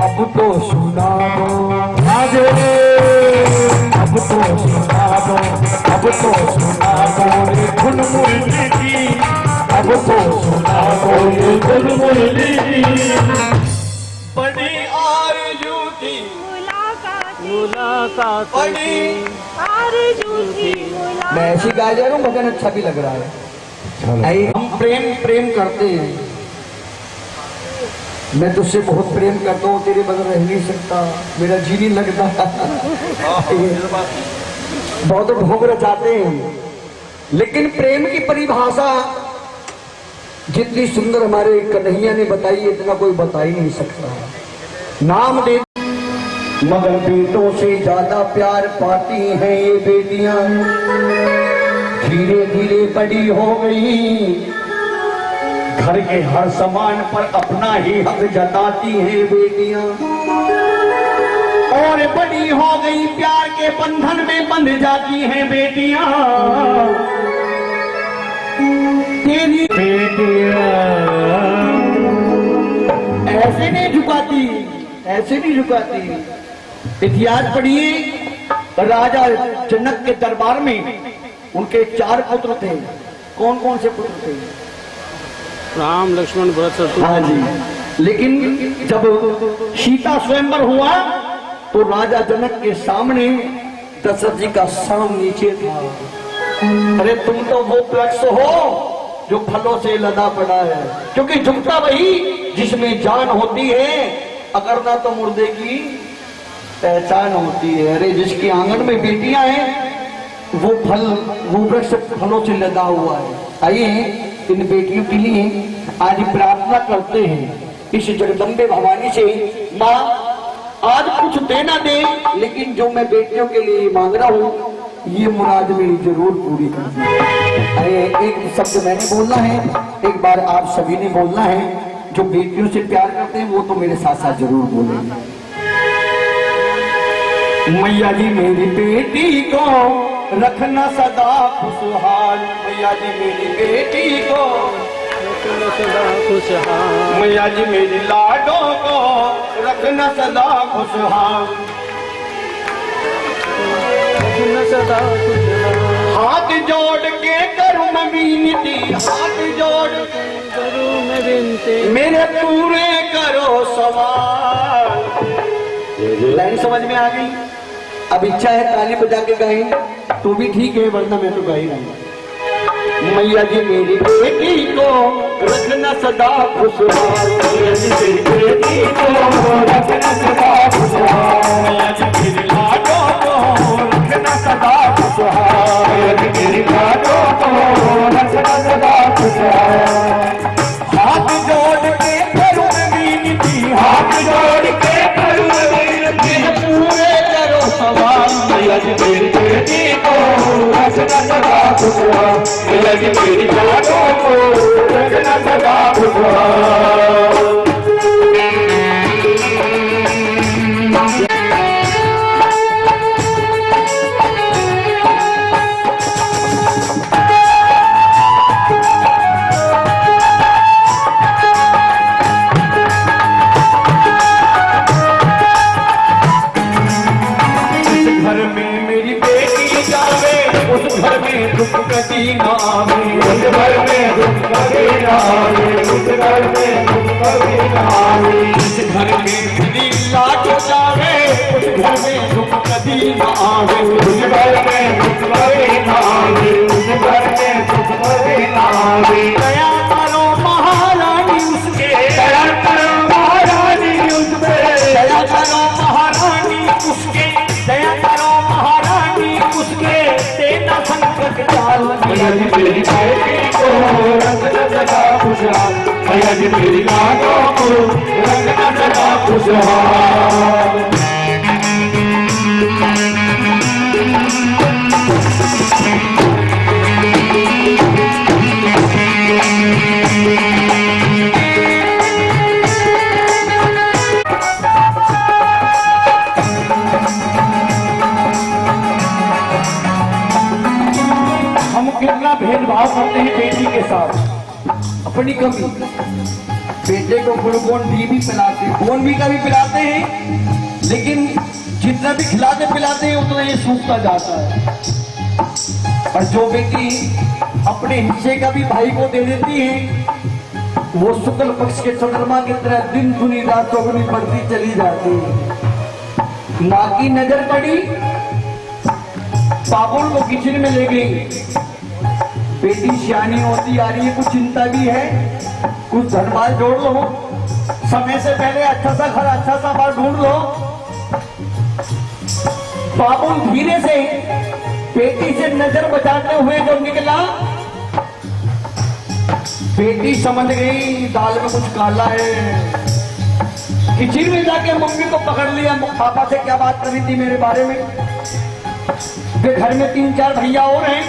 अब तो सुना दो, अब तो सुना दो, अब तो सुना दो ये धुन मुरली की, अब तो सुना दो ये धुन मुरली की, बड़ी आरज़ू थी मुलाकात बड़ी आरज़ू थी। मैं ऐसी गा जा रहा हूँ, भजन अच्छा भी लग रहा है। हम प्रेम प्रेम करते हैं, मैं तुझसे बहुत प्रेम करता हूँ, तेरे बगैर रह नहीं सकता, मेरा जी नहीं लगता। बहुत ढोंग रचाते हैं, लेकिन प्रेम की परिभाषा जितनी सुंदर हमारे कन्हैया ने बताई, इतना कोई बता ही नहीं सकता। नाम दे मगर बेटों से ज्यादा प्यार पाती हैं ये बेटियां। धीरे धीरे बड़ी हो गई, घर के हर सामान पर अपना ही हक जताती हैं बेटियां। और बड़ी हो गई, प्यार के बंधन में बंध जाती हैं बेटियां। तेरी बेटियां ऐसे नहीं झुकाती, ऐसे नहीं झुकाती। इतिहास पढ़िए, राजा जनक के दरबार में उनके 4 पुत्र थे। कौन कौन से पुत्र थे? राम, लक्ष्मण, भरत, शत्रुघ्न। हाँ जी। लेकिन जब सीता स्वयंवर हुआ तो राजा जनक के सामने दशरथ जी का साम नीचे था। अरे तुम तो वो वृक्ष हो जो फलों से लदा पड़ा है, क्योंकि झुकता वही जिसमें जान होती है, अगर ना तो मुर्दे की पहचान होती है। अरे जिसके आंगन में बेटियां हैं वो वृक्ष फलों से लदा हुआ है। आइए इन बेटियों के लिए आज प्रार्थना करते हैं इस जगदम्बे भवानी से, माँ आज कुछ देना दे, लेकिन जो मैं बेटियों के लिए मांग रहा हूँ ये मुराद मेरी जरूर पूरी कर दी। अरे एक शब्द मैंने बोलना है, एक बार आप सभी ने बोलना है। जो बेटियों से प्यार करते हैं वो तो मेरे साथ साथ जरूर बोलेंगे। मैया जी मेरी बेटी को रखना सदा खुशहाल, मैया जी मेरी बेटी को रखना सदा खुशहाल, मैया जी मेरी लाडों को रखना सदा खुशहाल, रखना सदा खुशहाल। हाथ जोड़ के करूं मैं विनती, हाथ जोड़ के करूं मैं विनती, मेरे पूरे करो सवाल। लाइन समझ में आ गई? अब इच्छा है ताली बजा के गाएं तो भी ठीक है, वरना मैं तो गा ही रहूंगा। मैया जी मेरी बेटी को रखना सदा खुशहाल, मैया जी मेरी बेटी को रखना सदा खुशहाल, मैया जी मेरी लाडों को रखना सदा खुशहाल, मैया जी मेरी लाडों को रखना सदा खुशहाल। हाथ जोड़ के करूं विनती, हाथ जोड़ के करूं विनती, पूरे करो सवाल, मैया जी मेरी बेटी को रखना सदा खुशहाल, मैया जी मेरी लाडों को रखना सदा खुशहाल। दुख कभी ना आवे, उस घर में दुख कभी ना आवे, उस घर में दुख कभी ना आवे, जिस घर में मेरी लाट जावे, उस घर में दुख कभी ना आवे, उस घर में दुख कभी ना आवे, उस घर में दुख कभी ना आवे। दया करो महारानी उसके, दया करो महारानी उसके, दया करो महारानी उसके, दया करो महारानी उसके, देना संकट टाल। मैया जी मेरी बेटी को रखना सदा खुशहाल, मैया जी मेरी लाडों को रखना सदा खुशहाल। कितना भेदभाव करते हैं बेटी के साथ, अपनी कमी। बेटे को ग्लूकोन डी भी पिलाते हैं, बोन भी का भी पिलाते हैं, लेकिन जितना भी खिलाते पिलाते हैं उतना ये सूखता जाता है। और जो बेटी अपने हिस्से का भी भाई को दे देती है, वो शुक्ल पक्ष के चंद्रमा की तरह दिन दुनी रात चौगुनी बढ़ती चली जाती है। माँ की नजर पड़ी, पापुल को किचन में ले गई। बेटी सियानी होती आ रही है, कुछ चिंता भी है, कुछ धनमाल जोड़ लो, समय से पहले अच्छा सा घर अच्छा सा बार ढूंढ लो। पापुल धीरे से बेटी से नजर बचाते हुए जो निकला, बेटी समझ गई दाल में कुछ काला है। किचन में जाके मम्मी को पकड़ लिया, पापा से क्या बात करी थी मेरे बारे में। वे घर में 3-4 भैया और हैं,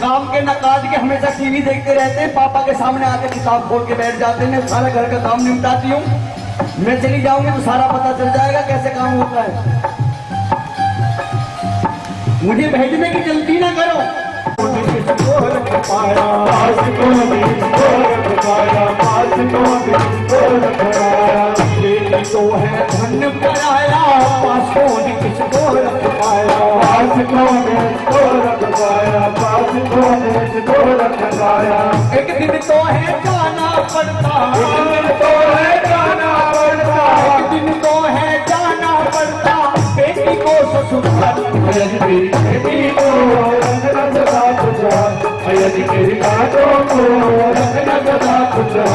काम के न काज के हमेशा टीवी देखते रहते हैं। पापा के सामने आके किताब खोल के बैठ जाते हैं। सारा घर का काम निपटाती हूँ, मैं चली जाऊंगी तो सारा पता चल जाएगा कैसे काम होता है। मुझे भेजने की जल्दी ना करो। तो है धन कराया पास कौन किसको रख पाया, पास कौन किसको रख पाया, पास कौन किसको रख पाया। एक दिन तो है जाना पड़ता, एक दिन तो है जाना पड़ता, एक दिन तो है जाना पड़ता बेटी को ससुराल। बेटी को रंग रंग का खुशा, यदि तेरी बातों को रंग रंग का खुशा।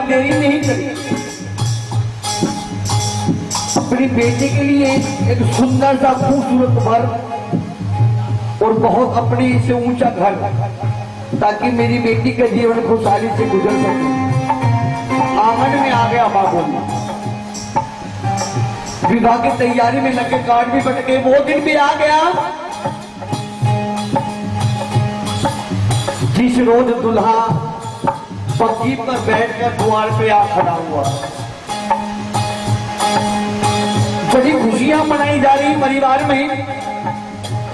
देरी नहीं करी, अपनी बेटी के लिए एक सुंदर सा खूबसूरत घर और बहुत अपने से ऊंचा घर, ताकि मेरी बेटी का जीवन खुशहाली से गुजर सके। आंगन में आ गया बाबू, विवाह की तैयारी में लगे, कार्ड भी बट गए, वो दिन भी आ गया जिस रोज दुल्हा पक्की पर बैठकर द्वार पे आ खड़ा हुआ। बड़ी खुशियां मनाई जा रही परिवार में,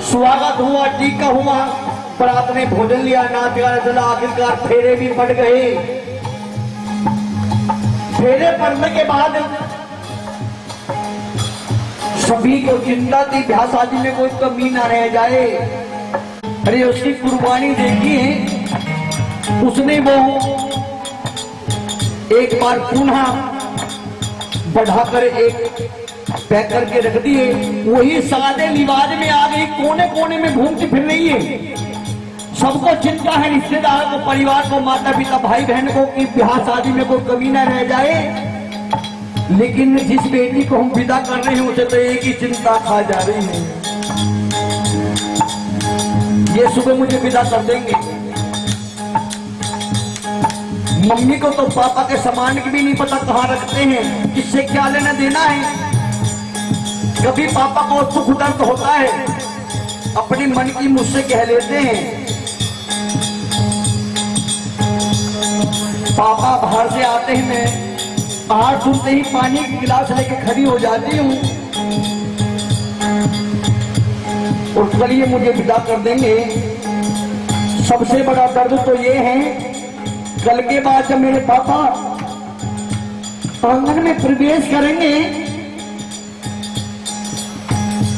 स्वागत हुआ, टीका हुआ, बरात ने भोजन लिया, नाच गाना चला, आखिरकार फेरे भी पड़ गए। फेरे पड़ने के बाद सभी को चिंता थी ब्याह शादी में कोई कमी ना रह जाए। अरे उसकी कुर्बानी देखी है, उसने वो एक बार पुनः बढ़ाकर एक पैक करके रख दिए, वही सादे लिबास में आ गई, कोने कोने में घूमती फिर रही है। सबको चिंता है, रिश्तेदार को, परिवार को, माता पिता, भाई बहन को, कि ब्याह शादी में कोई कमी न रह जाए। लेकिन जिस बेटी को हम विदा कर रहे हैं उसे तो एक ही चिंता खा जा रही है, ये सुबह मुझे विदा कर देंगे। मम्मी को तो पापा के सामान की भी नहीं पता कहाँ रखते हैं, किससे क्या लेना देना है। कभी पापा को सुख दर्द होता है, अपनी मन की मुझसे कह लेते हैं। पापा बाहर से आते हैं, मैं बाहर सुनते ही पानी की गिलास लेके खड़ी हो जाती हूँ और चलिए मुझे विदा कर देंगे। सबसे बड़ा दर्द तो ये है, कल के बाद जब मेरे पापा आंगन में प्रवेश करेंगे,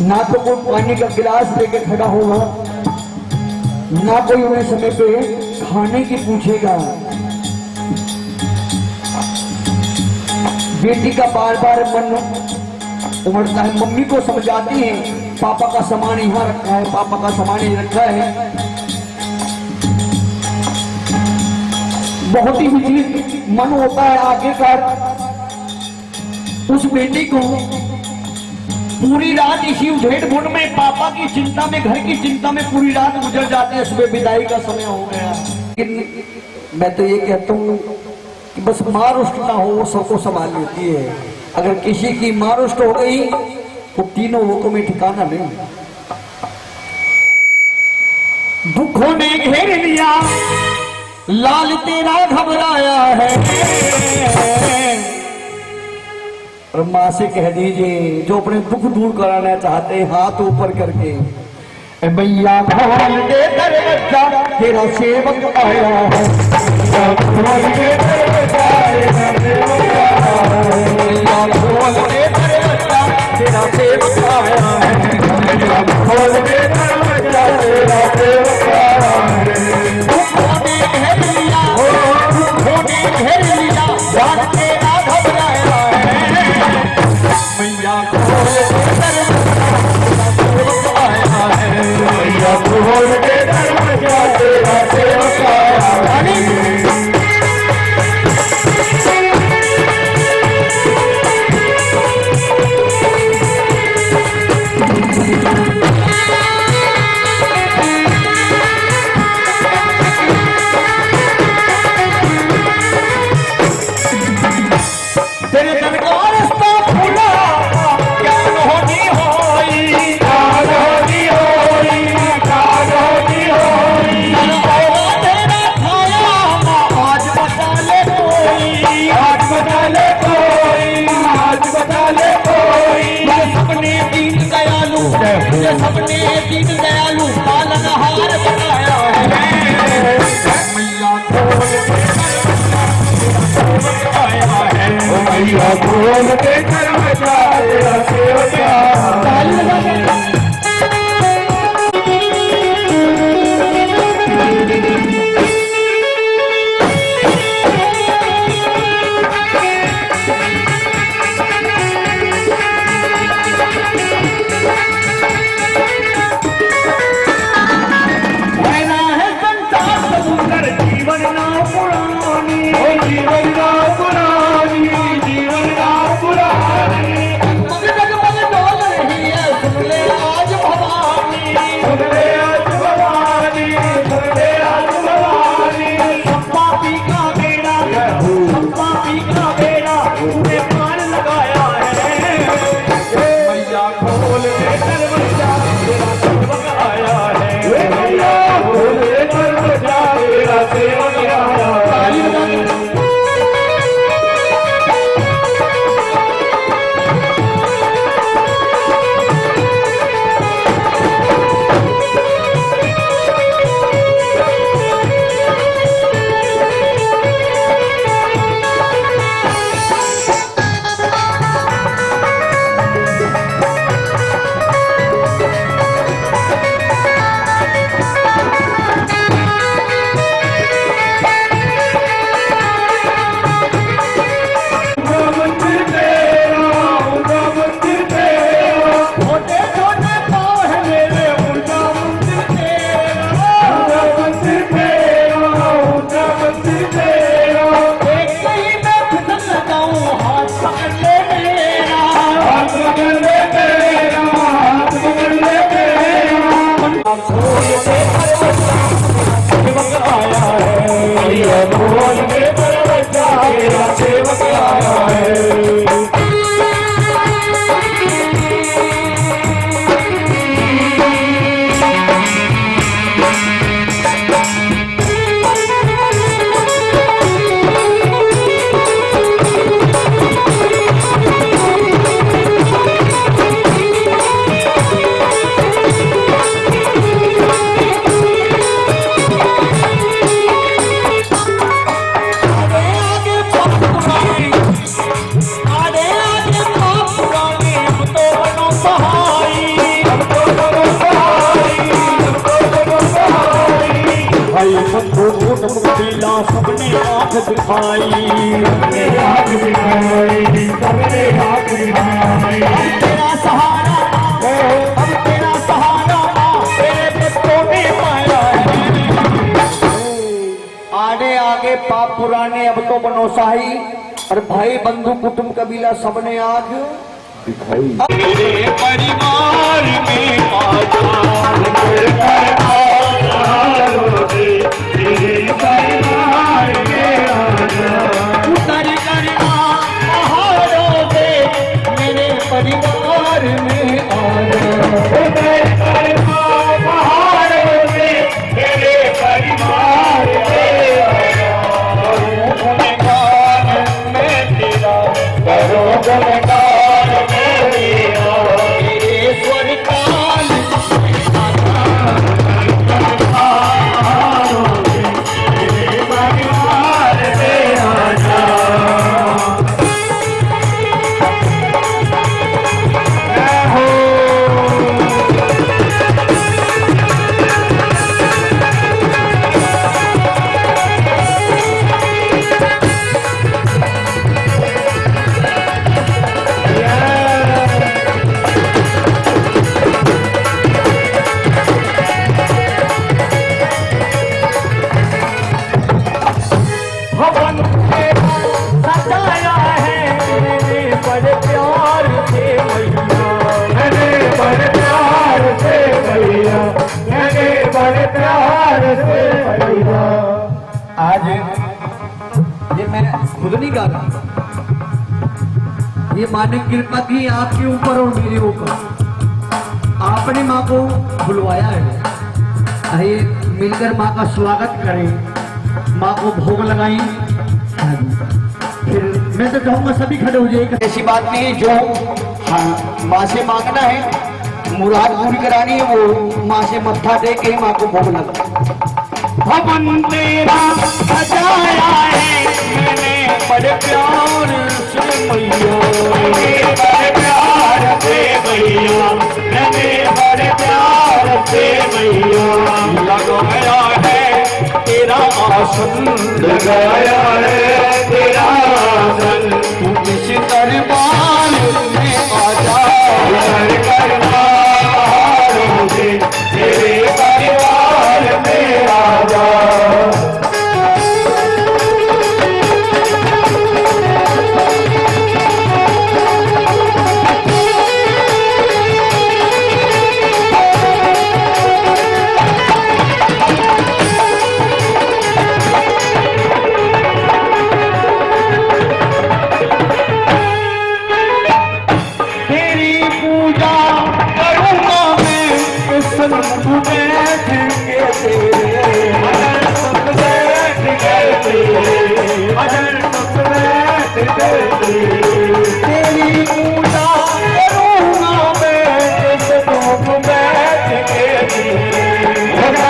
ना तो कोई पानी का गिलास लेके खड़ा होगा, ना कोई उन्हें समय पे खाने की पूछेगा। बेटी का बार बार मन उमड़ता है, मम्मी को समझाती है पापा का सामान यहाँ रखा है, पापा का सामान यहाँ रखा है। बहुत ही विचलित मन होता है। आखिरकार उस बेटी को पूरी रात इसी उधेड़-बुन में, पापा की चिंता में, घर की चिंता में पूरी रात गुजर जाते हैं। सुबह विदाई का समय हो गया। लेकिन मैं तो ये कहता हूँ कि बस माँ रुष्ट ना हो, वो सबको संभाल लेती है। अगर किसी की माँ रुष्ट हो गई तो तीनों लोगों में ठिकाना नहीं। दुखों ने घेर लिया, लाल तेरा घबराया है। और माँ से कह दीजिए, जो अपने दुख दूर कराना चाहते हैं, हाथ ऊपर करके, मैया खोल दे दरवाजा, तेरा सेवक आया है। खोल दे दरवाजा, मैया खोल दे दरवाजा, तेरा सेवक आया है। खोल दे दरवाजा, तेरा रिश्ता फूला ज्ञान होनी होई ज्ञान होनी होई ज्ञान होनी होई तेरा खाया आज बता ले कोई आज बता ले कोई आज बता ले कोई ये सपने दीन दयालु ये सपने दीन दयालु पालनहार बनाया है मैया मैया खोल के कर बचा तेरा सेवका जीवन ना पुरानी जीवन ना पुरानी जीवन ना पुरानी जगमग डोल रही है सुन ले आज भवानी सुन ले आज भवानी सुन ले आज भवानी सप्पा पी का बेड़ा सप्पा पी का बेड़ा तूने पार लगाया है मैया खोल के दरवाजा तेरा सेवक आया है मैया खोल के दरवाजा तेरा सेवक आया है सबने आँख दिखाई सबने आँख दिखाई सबने आँख दिखाई तेरा सहारा अब तेरा सहारा तेरे बच्चों ने पाया है आगे आगे पाप पुराने अब तो बनो शाही और भाई बंधु कुटुंब कबीला सबने आग दिखाई मेरे परिवार में मेरे परिवार में उतर करना पहाड़ों पे मेरे परिवार में उतर करना पहाड़ों पे मेरे परिवार में तेरा करो गुणगान में तेरा तेरे स्वर काल आज ये मैं खुद नहीं गा रहा, ये माँ ने कृपा की आपके ऊपर और मेरे ऊपर। आपने माँ को बुलवाया है, आइए मिलकर माँ का स्वागत करें, माँ को भोग लगाई। फिर मैं तो कहूँगा सभी खड़े हो जाइए। ऐसी बात नहीं, जो हाँ माँ से मांगना है, मुराद पूरी करानी है, वो माँ से मत्था दे के माँ को भोग लगा। भवन तेरा सजाया है मैंने बड़े प्यार से मैया, बड़े प्यार से मैया, मैंने बड़े प्यार से मैया। लगाया है तेरा आसन, लगाया है तेरा आसन, तू किस दरबार में आ जा, दरबार से तेरे परिवार में आ जा। तेरी पूजा करूँगा मैं बैठ के, अगर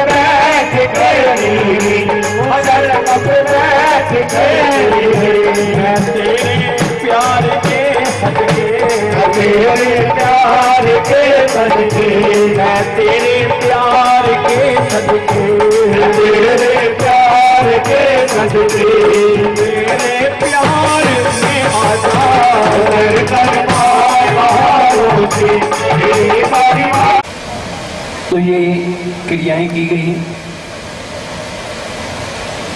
बैठ के, अगर बैठ के, मैं तेरे प्यार के सदके, तेरे प्यार के सदके, मैं तेरे प्यार के सदके, तेरे प्यार के सदके, तेरे प्यार में आजा, तो ये क्रियाएं की गई।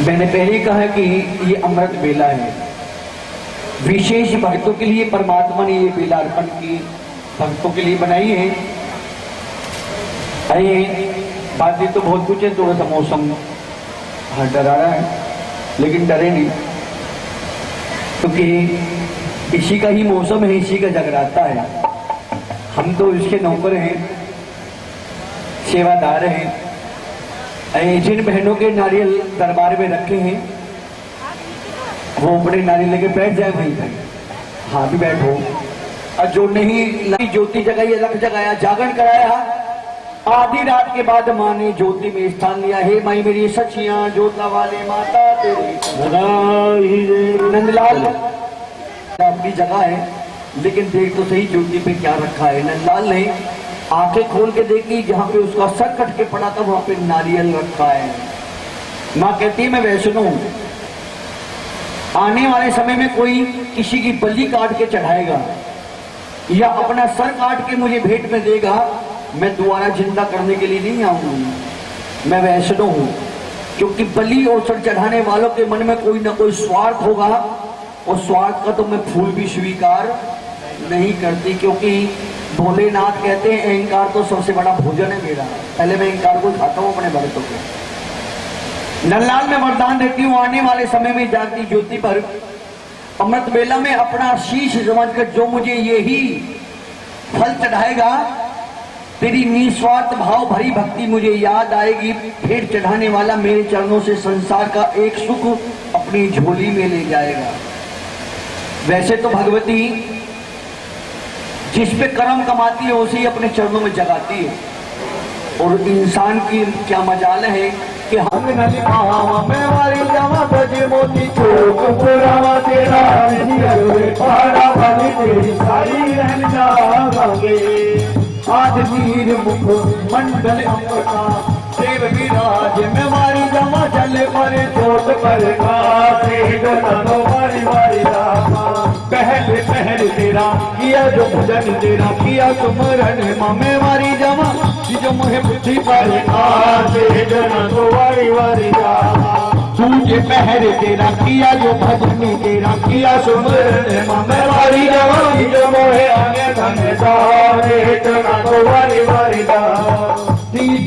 मैंने पहले कहा कि ये अमृत बेला है, विशेष भक्तों के लिए परमात्मा ने ये बेला अर्पण की, भक्तों के लिए बनाई है। आइए, बातें तो बहुत कुछ है, थोड़ा सा मौसम डरा रहा है, लेकिन डरे नहीं, क्योंकि इसी का ही मौसम है, इसी का जगराता है। हम तो इसके नौकर हैं, सेवादार हैं। जिन बहनों के नारियल दरबार में रखे हैं वो अपने नारियल लेके बैठ जाए वहीं पर, हाँ भी बैठो। और जो नहीं ज्योति जगाई, अलग जगाया, जागरण कराया, आधी रात के बाद माँ ने ज्योति में स्थान लिया। हे माई मेरी सचियां ज्योता वाले माता तेरी नंदलाल अपनी जगह है, लेकिन देख तो सही ज्योति पे क्या रखा है। नंदलाल ने आंखें खोल के देखी, जहाँ पे उसका सर कट के पड़ा था वहां पे नारियल रखा है। माँ कहती है मैं वैष्णो हूं, आने वाले समय में कोई किसी की बलि काट के चढ़ाएगा या अपना सर काट के मुझे भेंट में देगा, मैं दोबारा जिंदा करने के लिए नहीं आऊंगा। मैं वैष्णो हूं, क्योंकि बलि और सर चढ़ाने वालों के मन में कोई ना कोई स्वार्थ होगा, और स्वार्थ का तो मैं फूल भी स्वीकार नहीं करती, क्योंकि भोलेनाथ कहते हैं अहंकार तो सबसे बड़ा भोजन है मेरा, पहले मैं अहंकार को खाता हूं अपने भक्तों को। नंदलाल में वरदान देती हूँ, आने वाले समय में जागती ज्योति पर अमृत बेला में अपना शीश समझकर जो मुझे यही फल चढ़ाएगा, तेरी निस्वार्थ भाव भरी भक्ति मुझे याद आएगी। फिर चढ़ाने वाला मेरे चरणों से संसार का एक सुख अपनी झोली में ले जाएगा। वैसे तो भगवती जिस पे कर्म कमाती है उसे ही अपने चरणों में जगाती है, और इंसान की क्या मजाल है कि हम मैं वाली जावा बजे मोती चोक पुरावा तेरा पहाड़ा वाली तेरी सारी रहन जावांगे। आज वीर मुख मंडल अमृता देव विराज में मारी जावा चले परे चोट पर मारी मारी पहले पहल तेरा किया जो भजन तेरा किया सुमरन में मारी जावा जो मुहे बुद्धि पर वारी वारी तुझे पहर तेरा किया जो भजन तेरा किया सुमरन में वारी जावा जो मोहे आगे धन वारी वारी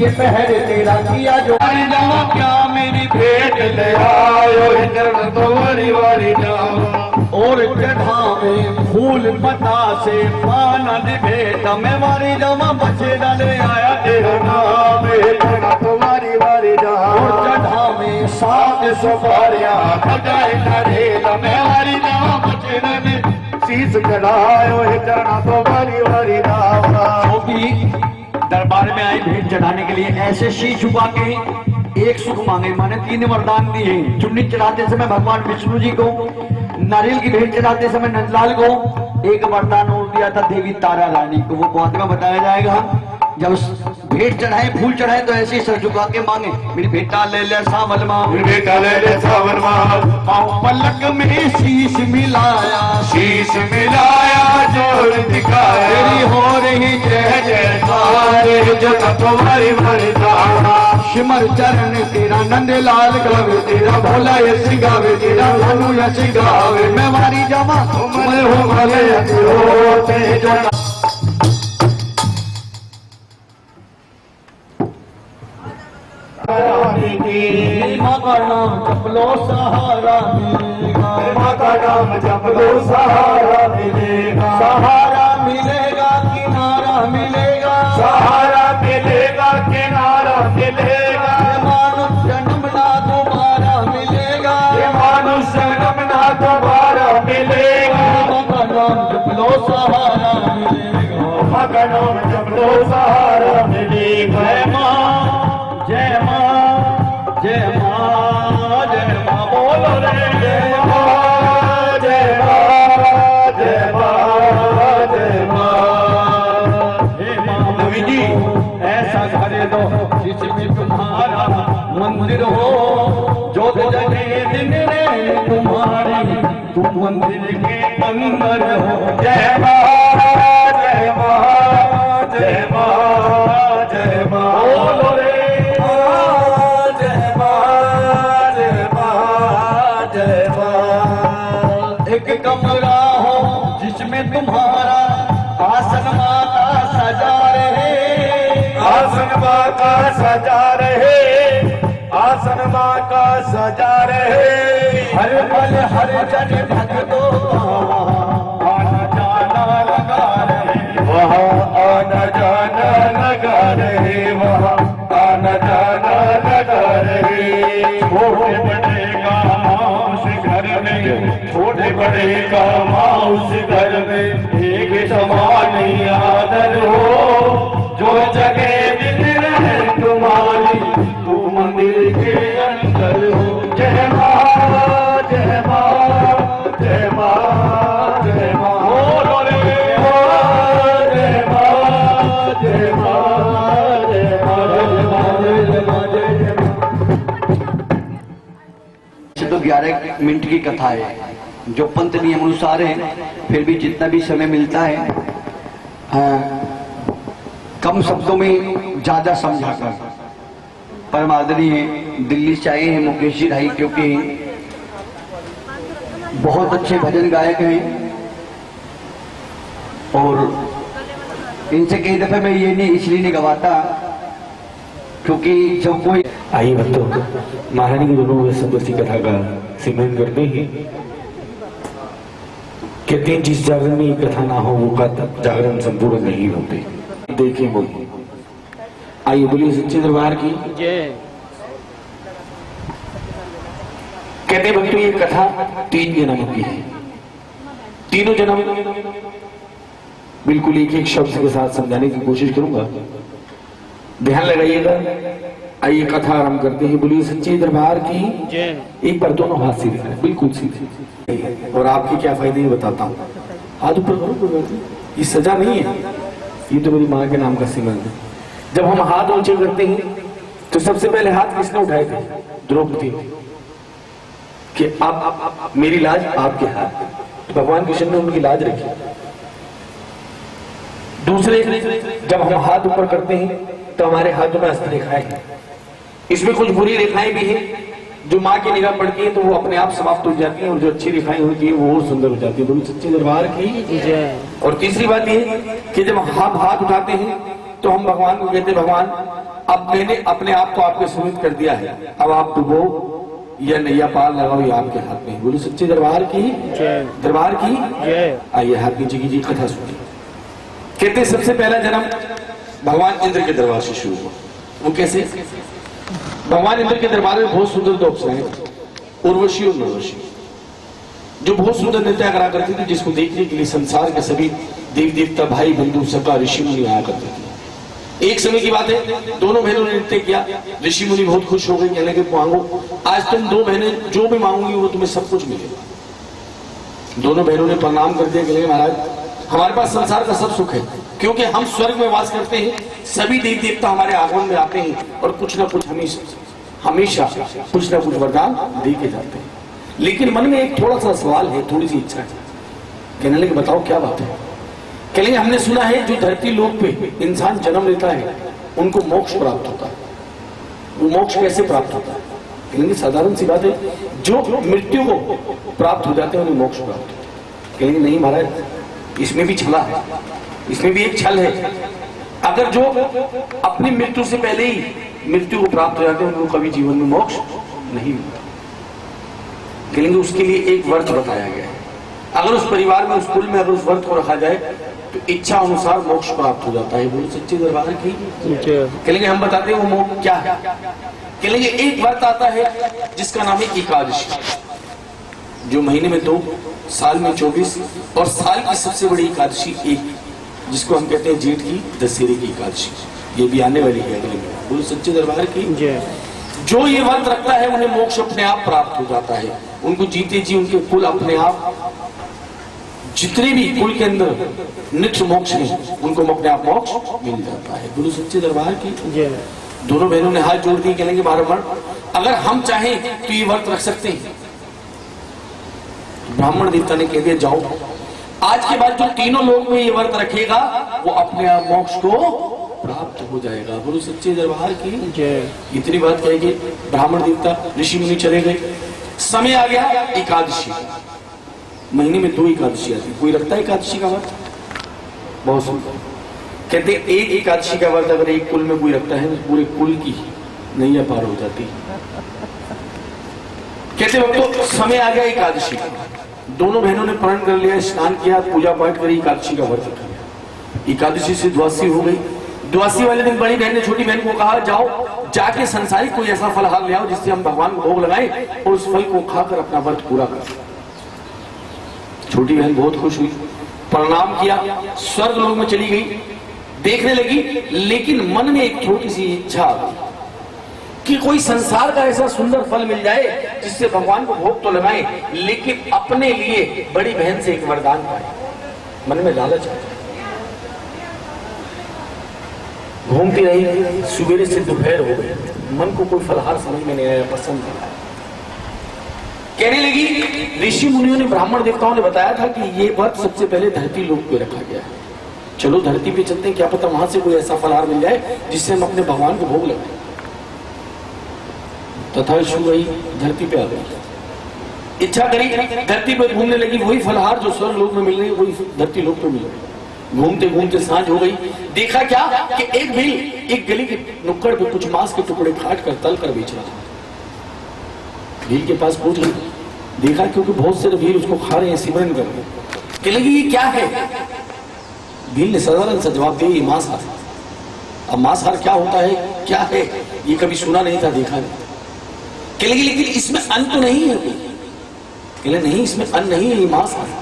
ये पहर तेरा किया जो जावा क्या मेरी भेंट ले आयो चरण तो वारी वारी जावा और चढ़ावे फूल पता से पाना भेंट में वारी जावा बचे डाले आया तेरा नाम चरण तो वारी वारी जावा और चढ़ावे सात सफारियां खजाए नरेल में वारी जावा बचे डाले शीश चढ़ायो चरण तो वारी वारी जावा। दरबार में आए भेंट चढ़ाने के लिए ऐसे शीश झुका के एक सुख मांगे, माने 3 वरदान दिए। चुन्नी चढ़ाते समय भगवान विष्णु जी को, नारियल की भेंट चढ़ाते समय नंदलाल को, एक वरदान और दिया था देवी तारा रानी को, वो बाद में बताया जाएगा। जब भेंट चढ़ाए फूल चढ़ाए तो ऐसे सर झुका के मांगे, मेरी बेटा ले ले सावन माँ, मेरी बेटा ले ले सावन माँ। पाँव पलक में शीश मिलाया, शीश मिलाया जोर दिखाया, तेरी हो रही जय जयकार जग तुम्हारी भरी तारा। सिमर चरण तेरा नंदलाल गावे, तेरा भोला यश गावे, तेरा भानु यश गावे। मैं मारी जावा तुम हो भले होते जो माँ का नाम जप लो सहारा मिलेगा, माँ का नाम जप लो सहारा मिलेगा, सहारा मिलेगा किनारा मिलेगा, सहारा मिलेगा किनारा मिलेगा। मानुष जन्म ना दोबारा मिलेगा, मानुष जन्म ना दोबारा मिलेगा। माँ का नाम जप लो सहारा मिलेगा, माँ का नाम जप लो सहारा मिलेगा। जय माँ जय माँ जय माँ बोलो रे जय माँ जय माँ जय माँ जय माँ। हे माँ नवी जी ऐसा करे दो जिसमें तुम्हारा मंदिर हो, जो जगह दिन रे तुम्हारी तुम मंदिर के अंदर हो। जय माँ जय माँ जय माँ जय माँ बोलो रे एक कमरा हो जिसमें तुम्हारा आसन माता सजा रहे, आसन माता सजा रहे, आसन माता सजा रहे। हर पल हर जन भक्तों आना जाना लगा रहे, वहाँ आना जाना लगा रहे, वहाँ आना जाना लगा रहे। छोटे बड़े गाँव उस घर में, छोटे बड़े गाँव उस घर में एक समान आदर हो। जो जगह मिल रहे तुम्हारी तू मंदिर के अंदर हो। जय माँ जय माँ जय माँ जय माँ बोलो रे जय माँ जय माँ जय माँ जय माँ जय माँ जय माँ। तो 11 मिनट की कथा है जो पंथ नियम अनुसार है, फिर भी जितना भी समय मिलता है कम शब्दों में ज्यादा समझाकर। परम आदरणीय दिल्ली से आए हैं मुकेश जी भाई, क्योंकि बहुत अच्छे भजन गायक हैं और इनसे कई दफे मैं ये नहीं इसलिए नहीं गवाता क्योंकि जब कोई आइए भक्तों महारानी की दोनों सदस्य कथा का सिमरन करते हैं। कहते हैं जिस जागरण में ये कथा ना हो वो जागरण संपूर्ण नहीं होते। देखिए बोलिए, आइए बोलिए सच्चे दरबार की जय। कहते हैं भक्तों ये कथा 3 जन्म की है, तीनों जन्म बिल्कुल एक एक शब्द के साथ समझाने की कोशिश करूंगा, ध्यान लगाइएगा। आइए कथा आरंभ करते हैं। बोलिए सच्चे दरबार की जय। एक बार दोनों हाथ सीधे करें, बिल्कुल सीधे, और आपके क्या फायदे हैं बताता हूँ। हाथ ऊपर करो, ये सजा नहीं है, ये तो मेरी माँ के नाम का सिमरन है। जब हम हाथ ऊंचे करते हैं तो सबसे पहले हाथ किसने उठाए थे? द्रौपदी, कि आप मेरी लाज आपके हाथ, तो भगवान कृष्ण ने उनकी लाज रखी। दूसरे जब हम हाथ ऊपर करते हैं तो हमारे हाथों में हस्त रेखाएं हैं, इसमें कुछ बुरी रेखाएं भी हैं जो माँ की निगाह पड़ती है तो वो अपने आप समाप्त हो जाती हैं, और जो अच्छी रेखाएं होती है वो और सुंदर हो जाती है। बोलो सच्चे दरबार की जय। और तीसरी बात ये कि जब हम हाथ उठाते हैं तो हम भगवान को कहते भगवान अब मैंने अपने आप को आपके सुमित कर दिया है, अब आप डुबो या नैया पार लगाओ, ये आपके हाथ में। बोलो सच्चे दरबार की दरबार की आइए हाथी जी की कथा सुनिए। कहते सबसे पहला जन्म भगवान इंद्र के दरबार से शुरू हुआ। वो कैसे? भगवान इंद्र के दरबार में बहुत सुंदर दो अप्सराएं, उर्वशी और नरवशी, जो बहुत सुंदर नृत्य करा करती थी, जिसको देखने के लिए संसार के सभी देवी देवता भाई बंधु सका ऋषि मुनि आया करते थे। एक समय की बात है, दोनों बहनों ने नृत्य किया। ऋषि मुनि बहुत खुश हो गए, कहने के मांगो, आज तुम दो बहनें जो भी मांगोगी वो तुम्हें सब कुछ मिलेगा। दोनों बहनों ने प्रणाम कर दिया, कहने महाराज हमारे पास संसार का सब सुख है, क्योंकि हम स्वर्ग में वास करते हैं, सभी देवी देवता हमारे आगमन में आते हैं और कुछ ना कुछ हमेशा कुछ ना कुछ वरदान दे के जाते हैं। लेकिन मन में एक थोड़ा सा सवाल है, थोड़ी सी इच्छा है। कहने लगे बताओ क्या बात है? कहने हमने सुना है जो धरती लोक पे इंसान जन्म लेता है उनको मोक्ष प्राप्त होता है। वो मोक्ष कैसे प्राप्त होता है? कहेंगे साधारण सी बात है, जो मृत्यु को प्राप्त हो जाते हैं उन्हें मोक्ष प्राप्त होता है। कहेंगे नहीं महाराज, इसमें भी छला है, इसमें भी एक छल है। अगर जो अपनी मृत्यु से पहले ही मृत्यु को प्राप्त हो जाते हैं उनको कभी जीवन में मोक्ष नहीं मिलता। कहेंगे उसके लिए एक व्रत बताया गया है, अगर उस परिवार में उस कुल में अगर उस व्रत को रखा जाए तो इच्छा अनुसार मोक्ष प्राप्त हो जाता है। बोलो सच्चे दरबार की। कहेंगे हम बताते हैं वो मोक्ष क्या है। कहेंगे एक व्रत आता है जिसका नाम है एकादशी, जो महीने में 2, साल में 24 और साल की सबसे बड़ी एकादशी एक, जिसको हम कहते हैं जेठ की दशहरे की एकादशी, ये भी आने वाली है अगले में। बोलो सच्चे दरबार की। जो ये व्रत रखता है उन्हें मोक्ष अपने आप प्राप्त हो जाता है। उनको जीते जी उनके कुल अपने आप, जितने भी कुल के अंदर नित्य मोक्ष है उनको अपने आप मोक्ष मिल जाता है। बोलो सच्चे दरबार की। दोनों बहनों ने हाथ जोड़ दिए, कहने बार अगर हम चाहें तो ये व्रत रख सकते हैं। ब्राह्मण देवता ने कह दिया जाओ, आज के बाद जो तीनों लोग में ये व्रत रखेगा वो अपने आप मोक्ष को प्राप्त हो जाएगा। बोलो सच्चे दरबार की। इतनी बात कहेगी, ब्राह्मण देवता ऋषि मुनि चले गए। समय आ गया एकादशी, महीने में 2 एकादशी आती। कोई रखता है एकादशी का व्रत? बहुत सुंदर। कहते एक एकादशी का व्रत अगर एक कुल में कोई रखता है तो पूरे कुल की नैया पार हो जाती। कहते वक्त तो समय आ गया एकादशी का, दोनों बहनों ने प्रण कर लिया, स्नान किया, पूजा पाठ करी, एकादशी का व्रत रखा। एकादशी से द्वादशी हो गई। द्वादशी वाले दिन बड़ी बहन ने छोटी बहन को कहा जाओ जाके संसारिक कोई ऐसा फलहार ले आओ जिससे हम भगवान को भोग लगाएं और उस फल को खाकर अपना व्रत पूरा करें। छोटी बहन बहुत खुश हुई, प्रणाम किया, स्वर्ग लोक में चली गई, देखने लगी। लेकिन मन में एक छोटी सी इच्छा कि कोई संसार का ऐसा सुंदर फल मिल जाए जिससे भगवान को भोग तो लगाए, लेकिन अपने लिए बड़ी बहन से एक वरदान पाए। मन में लालच आता। घूमती रही, सुबह से दोपहर हो गई, मन को कोई फलहार समझ में नहीं आया, पसंद नहीं आया। कहने लगी ऋषि मुनियों ने, ब्राह्मण देवताओं ने बताया था कि ये व्रत सबसे पहले धरती लोक पे रखा गया है, चलो धरती पे चलते हैं, क्या पता वहां से कोई ऐसा फलहार मिल जाए जिससे हम अपने भगवान को भोग लगाएं। तथा शु गई, धरती पे आ गई, इच्छा करी, धरती पे घूमने लगी। वही फलहार जो स्वर्ग लोक में मिल रही है वही धरती लोक पे मिल रही। घूमते घूमते सांझ हो गई। देखा क्या कि एक भील एक गली के नुक्कड़ पे कुछ मांस के टुकड़े काट कर तल कर बेच रहा था। भील के पास पहुंच गई, देखा क्योंकि बहुत से भील उसको खा रहे हैं, सिमरन कर रहे हैं। कहने लगी ये क्या है? भील ने साधारण सा जवाब दिया, ये मांसाहार। अब मांसाहार क्या होता है, क्या है, ये कभी सुना नहीं था, देखा नहीं। कहने लगी लेकिन इसमें अन्न तो नहीं है? कहने नहीं, इसमें अन्न नहीं है, ये मांसाहार है।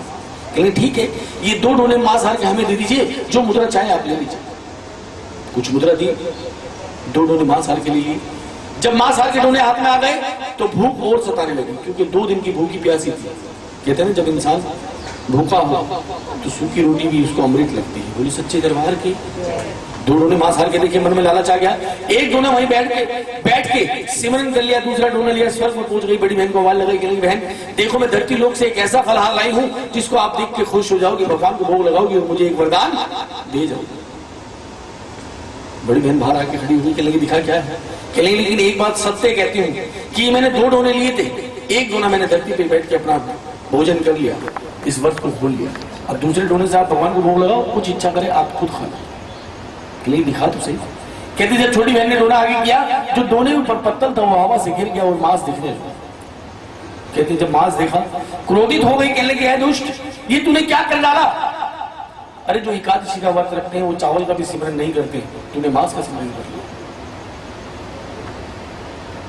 कहने ठीक है, ये 2 डोने मांसाहार के हमें दे दीजिए, जो मुद्रा चाहे आप ले लीजिए। कुछ मुद्रा दी, 2 डोने मांसाहार के लिए। जब मांसाहार के डोने हाथ में आ गए तो भूख और सताने लगी, क्योंकि 2 दिन की भूखी प्यासी थी। कहते हैं ना जब इंसान भूखा हो तो सूखी रोटी भी उसको अमृत लगती है। बोली सच्चे दरबार की। 2 डोने मांसाहार के देखे, मन में लालच आ गया। एक डोना वहीं बैठ के सिमरन कर लिया, दूसरा डोना लिया, स्वर्ग में पहुंच गई। बड़ी बहन को आवाज लगाई, कहने बहन देखो मैं धरती लोक से एक ऐसा फलहार लाई हूं जिसको आप देख के खुश हो जाओगे, भगवान को भोग लगाओगे और मुझे एक वरदान दे जाओगे। बड़ी बहन बाहर आके खड़ी हुई, कहने लगी दिखा क्या है? कहने लगी लेकिन एक बात सत्य कहती हूँ कि मैंने 2 डोने लिए थे, एक डोना मैंने धरती पे बैठ के अपना भोजन कर लिया, इस व्रत को खोल लिया। अब दूसरे डोने से आप भगवान को भोग लगाओ, कुछ इच्छा करे आप खुद खाना। क्लियर दिखा तो सही। कहती जब छोटी बहन ने रोना आगे किया, जो दोने ऊपर पत्तल था वो हवा से गिर गया और मांस दिखने लगा। कहती जब मांस देखा क्रोधित हो गई, कहने लगी, है दुष्ट, ये तूने क्या कर डाला? अरे जो एकादशी का व्रत रखते हैं वो चावल का भी सिमरन नहीं करते, तूने मांस का सिमरन कर लिया।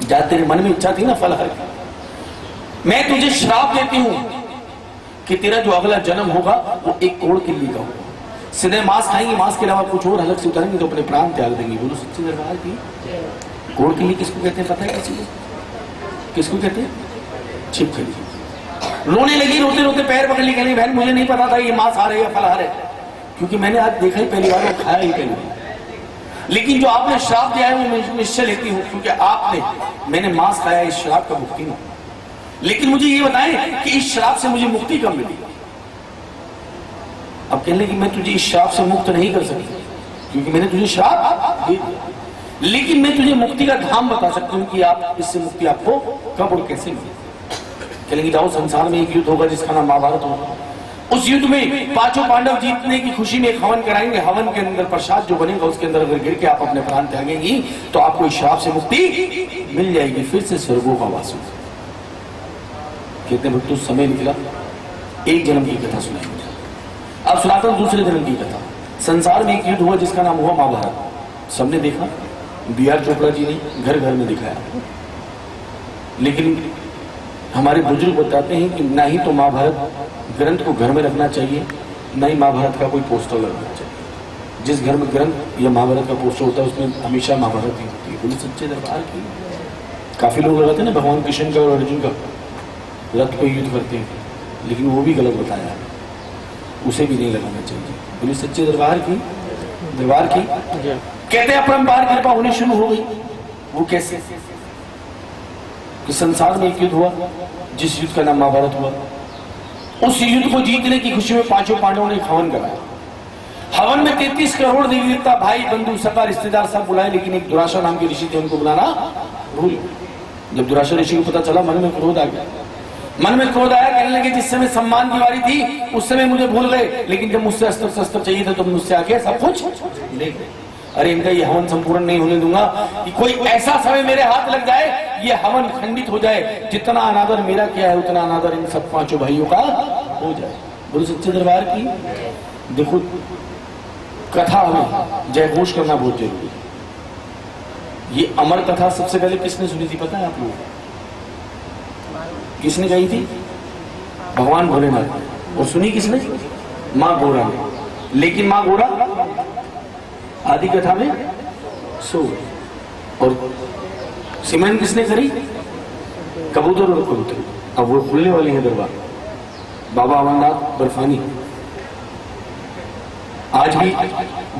जब तेरे मन में इच्छा थी ना फलहार की, मैं तुझे श्राप देती हूं कि तेरा जो अगला जन्म होगा वो एक कोड़ किल्ली का होगा। सीधे मांस खाएंगे, मांस के अलावा कुछ और हलक से उतारेंगे तो अपने प्राण त्याग देंगे। बोलो सच्ची दरबार की। कोड़ किल्ली किसको कहते हैं पता है? किसी को? किसको कहते हैं? छिपकली। रोने लगी, रोते रोते पैर पकड़ ली, कहली बहन मुझे नहीं पता था ये मांस आ रही है फलहार है, क्योंकि मैंने आज देखा ही पहली बार और खाया ही पहली बार। लेकिन जो आपने श्राप दिया है वो मैं निश्चय लेती हूँ, क्योंकि मैंने मांस खाया, इस श्राप का मुक्ति में। लेकिन मुझे ये बताएं कि इस श्राप से मुझे मुक्ति कब मिली? अब कहने कि मैं तुझे इस श्राप से मुक्त नहीं कर सकती, क्योंकि मैंने तुझे श्राप दे दिया, लेकिन मैं तुझे मुक्ति का धाम बता सकती हूँ कि आप इससे मुक्ति आपको कब और कैसे मिले। कहने जाओ, संसार में एक युद्ध होगा जिसका नाम महाभारत होगा। उस युद्ध में पांचों पांडव जीतने की खुशी में एक हवन कराएंगे। हवन के अंदर प्रसाद जो बनेगा उसके अंदर अगर गिर के आप अपने प्राण त्यागेंगी तो आपको इस श्राप से मुक्ति मिल जाएगी, फिर से स्वर्गों का वास होगा। कहते हैं भक्तों, समय निकला, एक जन्म की कथा सुनाएंगे। अब सुनाता हूं दूसरे जन्म की कथा। संसार में एक युद्ध हुआ जिसका नाम हुआ महाभारत। सबने देखा, बी.आर. चोपड़ा जी ने घर घर में दिखाया। लेकिन हमारे बुजुर्ग बताते हैं कि ना ही तो महाभारत ग्रंथ को घर में रखना चाहिए, ना ही महाभारत का कोई पोस्टर लगाना चाहिए। जिस घर में ग्रंथ या महाभारत का पोस्टर होता है उसमें हमेशा महाभारत ही होती है। बोले सच्चे दरबार की। काफी लोग लगाते हैं ना भगवान कृष्ण का और अर्जुन का, रथ को युद्ध करते हैं, लेकिन वो भी गलत बताया है, उसे भी नहीं लगाना चाहिए। बोले सच्चे दरबार की। दरबार की कहते हैं अपरंपार कृपा होनी शुरू हो गई। वो कैसे? कि संसार में एक युद्ध हुआ जिस युद्ध का नाम महाभारत हुआ। उस युद्ध को जीतने की खुशी में पांचों पांडवों ने हवन कराया। हवन में 33 करोड़ देवी देवता, भाई बंधु सका रिश्तेदार सब बुलाए, लेकिन एक दुराशा नाम के ऋषि थे, उनको बुलाना भूल। जब दुराशा ऋषि को पता चला, मन में क्रोध आ गया। मन में क्रोध आया, कहने लगे जिस समय सम्मान की वारी थी उस समय मुझे भूल गए, लेकिन जब मुझसे अस्त्र शस्त्र चाहिए था तो मुझसे आके सब कुछ ले गए। अरे इनका ये हवन संपूर्ण नहीं होने दूंगा कि कोई ऐसा समय मेरे हाथ लग जाए, ये हवन खंडित हो जाए, जितना अनादर मेरा किया है उतना अनादर इन सब पांचों भाइयों का हो जाए। बोलो सच्चे दरबार की। देखो, कथा में जय घोष करना बहुत जरूरी है। ये अमर कथा सबसे पहले किसने सुनी थी पता है आप लोगों को? किसने कही थी? भगवान भोलेनाथ। और सुनी किसने? माँ गौरा ने। लेकिन माँ गौरा आदि कथा में सो गई। और सिमरन किसने करी? कबूतर और कबूतर। अब वो खुलने वाली है दरबार। बाबा अमरनाथ बर्फानी। आज भी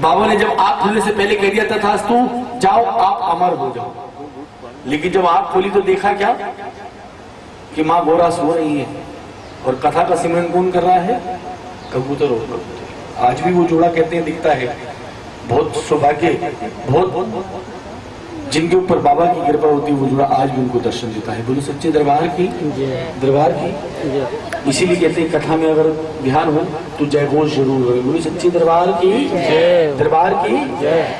बाबा ने जब आंख खुलने से पहले कह दिया था तू जाओ आप अमर हो जाओ, लेकिन जब आंख खोली तो देखा क्या कि माँ गौरा सो रही है और कथा का सिमरन कौन कर रहा है? कबूतर और कबूतर। आज भी वो जोड़ा कहते हैं दिखता है। बहुत सौभाग्य, बहुत जिनके ऊपर बाबा की कृपा होती है वो जोड़ा आज भी उनको दर्शन देता है। बोलो सच्चे दरबार की। दरबार की। इसीलिए कहते हैं कथा में अगर ध्यान हो तो जय घोष जरूर करें। बोलो सच्चे दरबार की। दरबार की।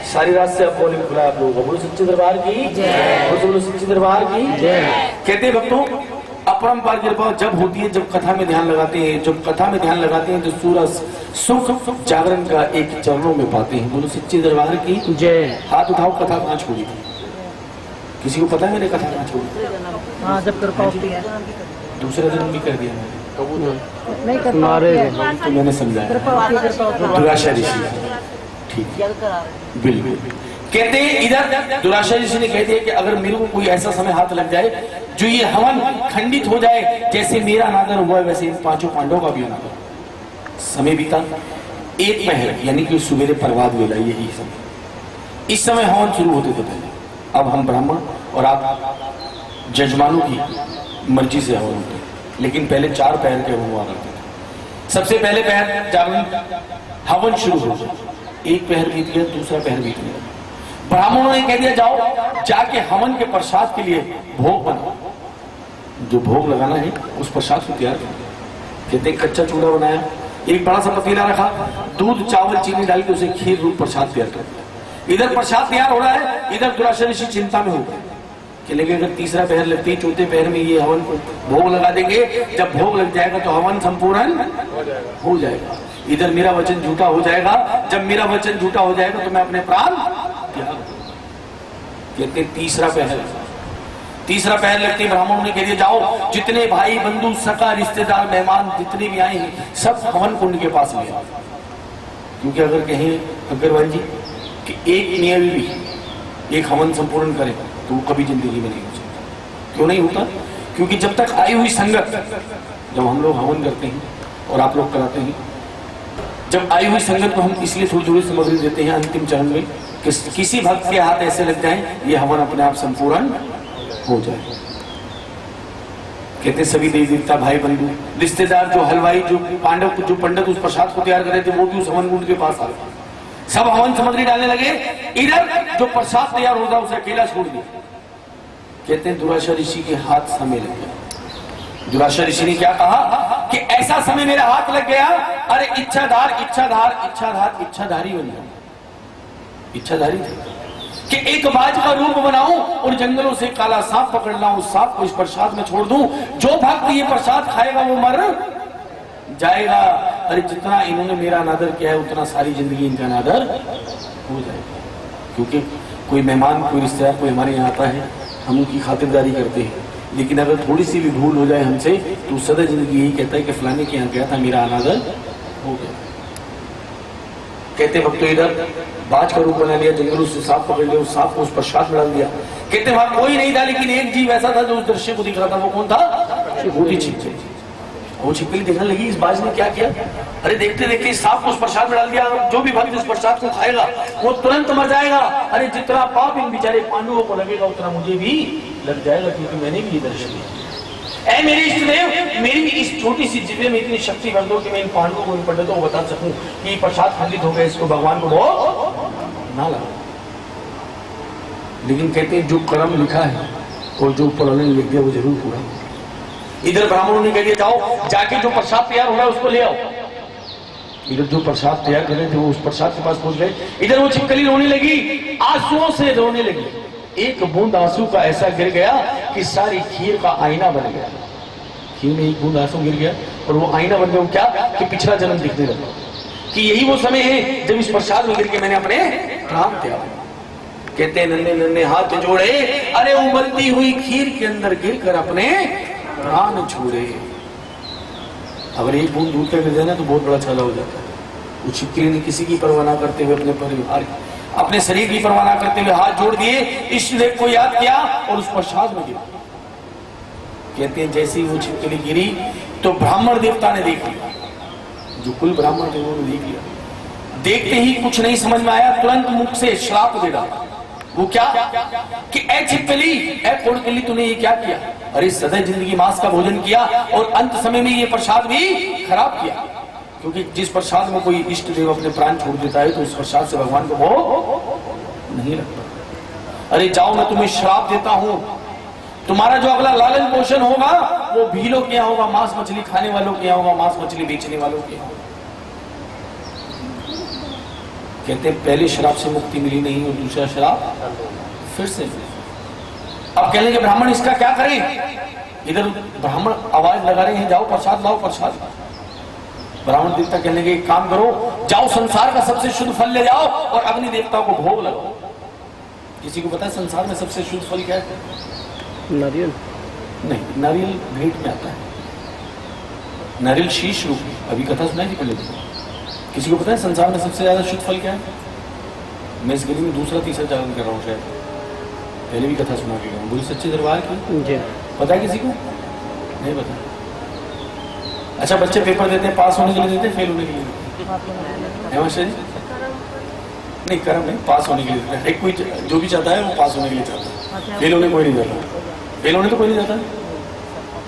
सारी रात से अब बोले खुला आप लोगों को। बोलो सच्चे दरबार की। बोलो सच्चे दरबार की। कहते हैं भक्तों, अपरंपार कृपा जब होती है जब कथा में ध्यान लगाते हैं। जब कथा में ध्यान लगाते हैं तो सूरज सुख जागरण का एक चरणों में पाते हैं। बोलो सच्चे दरबार की जय। हाथ उठाओ, कथा कहाँ छोड़ी थी? किसी को पता है मैंने कथा कहाँ छोड़ी? हाँ, जब कृपा होती है। दूसरे दिन भी कर दिया मैंने। नहीं कर तो मैंने समझाया दुराशा ऋषि। ठीक, बिल्कुल। कहते हैं इधर दुराशा ऋषि ने कह दिया कि अगर मेरे को कोई ऐसा समय हाथ लग जाए जो ये हवन खंडित हो जाए, जैसे मेरा अनादर हुआ है वैसे इन पांचों पांडवों का भी अनादर। समय बीता, एक पहर यानी कि सुबेरे प्रभात वेला, यही समय। इस समय हवन शुरू होते थे पहले। अब हम ब्राह्मण और आप जजमानों की मर्जी से हवन होते, लेकिन पहले 4 पहर के हवन हुआ करते थे। सबसे पहले पहर जागरण हवन शुरू हो, एक पहर बीत गया, दूसरा पहर बीत गया। ब्राह्मणों ने कह दिया जाओ जाके हवन के प्रसाद के लिए भोग बनाओ, जो भोग लगाना है उस प्रसाद को तैयार कर। कहते कच्चा चूड़ा बनाया, एक बड़ा सा पतीला रखा, दूध चावल चीनी डाल के उसे खीर रूप प्रसाद तैयार कर दिया। इधर प्रसाद तैयार हो रहा है, इधर दुराशा ऋषि चिंता में हो गए कि लगे अगर तीसरा पहर लगते ही चौथे पहर में ये हवन को भोग लगा देंगे, जब भोग लग जाएगा तो हवन संपूर्ण हो जाएगा, इधर मेरा वचन झूठा हो जाएगा, जब मेरा वचन झूठा हो जाएगा तो मैं अपने प्राण त्याग दूंगा। कहते तीसरा पहर लगते ब्राह्मणों ने कह दिया जाओ जितने भाई बंधु सका रिश्तेदार मेहमान जितने भी आए हैं सब हवन कुंड के पास ले आओ। क्योंकि अगर कहें अग्रवाल जी कि एक नियम भी एक हवन संपूर्ण करे तो वो कभी जिंदगी में नहीं हो सकता। क्यों नहीं होता? क्योंकि जब तक आई हुई संगत, जब हम लोग हवन करते हैं और आप लोग कराते हैं, जब आई हुई संगत को हम इसलिए थोड़ी थोड़ी सामग्री देते हैं अंतिम चरण में कि किसी भक्त के हाथ ऐसे लग जाए ये हवन अपने आप संपूर्ण हो जाए। कहते सभी देवी देवता भाई बंधु रिश्तेदार जो हलवाई जो पांडव जो पंडित उस प्रसाद को तैयार कर रहे थे वो भी उस हवन कुंड के पास आ गए, सब हवन सामग्री डालने लगे। इधर जो प्रसाद तैयार होता उसे अकेला छोड़ दिया। कहते हैं दुराशा ऋषि के हाथ समय लग गया। दुराशा ऋषि ने क्या कहा कि ऐसा समय मेरा हाथ लग गया, अरे इच्छाधारी बन गया। इच्छाधारी थे कि एक बाज का रूप बनाऊं और जंगलों से काला सांप पकड़ लाऊं, सांप को इस प्रसाद में छोड़ दूं, जो भक्त ये प्रसाद खाएगा वो मर जाएगा। अरे जितना इन्होंने मेरा अनादर किया है उतना सारी जिंदगी इनका अनादर हो जाएगा। क्योंकि कोई मेहमान कोई रिश्तेदार कोई हमारे यहाँ आता है हम उनकी खातिरदारी करते हैं, लेकिन अगर थोड़ी सी भी भूल हो जाए हमसे तो सदा जिंदगी यही कहता है कि फलाने के यहाँ गया था मेरा अनादर हो गया। कहते वक्त तो इधर बाज का रूप बना लिया, जंगलों से सांप पकड़ लिया, उस सांप को उस प्रसाद में डाल दिया। कहते वहां कोई नहीं था लेकिन एक जीव ऐसा था जो उस दृश्य को दिख रहा था। वो कौन था? वो थी छिपकली। वो छिपकली देखने लगी इस बाज ने क्या किया। अरे देखते देखते इस सांप को उस प्रसाद में डाल दिया, जो भी भक्त इस प्रसाद को खाएगा वो तुरंत मर जाएगा। अरे जितना पाप इन बेचारे पांडवों को लगेगा उतना मुझे भी लग जाएगा, क्योंकि मैंने भी ये दर्शन किया। ऐ मेरे इष्ट देव, मेरी भी इस छोटी सी जिले में इतनी शक्ति भर दो कि मैं इन पांडवों को इन पंडितों को बता सकूं कि प्रसाद खंडित हो गया, इसको भगवान को भोग ना लगा। लेकिन कहते हैं जो कर्म लिखा है और जो ऊपर वाले ने लिख दिया वो जरूर पूरा। इधर ब्राह्मणों ने कह दिया जाओ जाके जो प्रसाद तैयार हो रहा है उसको ले आओ। इधर जो प्रसाद तैयार कर रहे थे वो उस प्रसाद के पास पहुंच गए। इधर वो छिपकली रोने लगी, आंसुओं से रोने लगी। एक बूंद आंसू का ऐसा गिर गया कि सारी खीर का आईना बन गया। खीर में एक बूंद आंसू गिर गया और वो आईना बन गया। क्या कि पिछला जन्म दिखने लगा कि यही वो समय है जब इस प्रसाद में गिर के मैंने अपने प्राण त्याग। कहते नन्हे नन्हे हाथ जोड़े, अरे उबलती हुई खीर के अंदर गिरकर अपने प्राण छोड़े। अगर एक बूंद दूध का गिर जाए ना तो बहुत बड़ा छाला हो जाता है। वो छिपकली ने किसी की परवाह ना करते हुए अपने परिवार अपने शरीर की परवाह ना करते हुए हाथ जोड़ दिए, इष्ट देव को याद किया और उस प्रसाद में गिरा। कहते हैं जैसे ही वो छिपकली गिरी तो ब्राह्मण देवता ने देख लिया, जो कुल ब्राह्मण थे उन्होंने देख लिया। देखते ही कुछ नहीं समझ में आया, तुरंत मुख से श्राप दे डाला। वो क्या कि ऐ छिपकली ऐ कोड़कली तूने ये क्या किया। अरे सदा जिंदगी मांस का भोजन किया और अंत समय में ये प्रसाद भी खराब किया। क्योंकि जिस प्रसाद में कोई इष्ट देव अपने प्राण छोड़ देता है तो उस प्रसाद से भगवान को भोग नहीं लगता। अरे जाओ मैं तुम्हें श्राप देता हूं, तुम्हारा जो अगला लालन पोषण होगा वो भीलों के यहाँ होगा, मांस मछली खाने वालों के यहाँ होगा, मांस मछली बेचने वालों के यहाँ। कहते हैं पहले श्राप से मुक्ति मिली नहीं और दूसरा श्राप फिर से। अब कहने के ब्राह्मण इसका क्या करें। इधर ब्राह्मण आवाज लगा रहे हैं जाओ प्रसाद लाओ प्रसाद। ब्राह्मण देवता कहने के एक काम करो, जाओ संसार का सबसे शुद्ध फल ले जाओ और अग्नि देवता को भोग लगाओ। किसी को पता है संसार में सबसे शुद्ध फल क्या है? नारियल नहीं, नारियल भेंट में आता है। नारियल शीश रूप। अभी कथा सुनाई थी पहले। किसी को पता है संसार में सबसे ज्यादा शुद्ध फल क्या है? मैं इस गली में दूसरा तीसरा चालन कर रहा हूँ, शायद पहले भी कथा सुना के गया हूँ। बोली सच्चे दरबार की पता है किसी को? नहीं पता। अच्छा बच्चे पेपर देते हैं पास होने के लिए देते हैं फेल होने के लिए देते हैं? नहीं कर्म नहीं, पास होने के लिए देते हैं। कोई जो भी चाहता है वो पास होने के लिए चाहता है, फेल होने कोई नहीं जाता। फेल होने तो कोई नहीं जाता,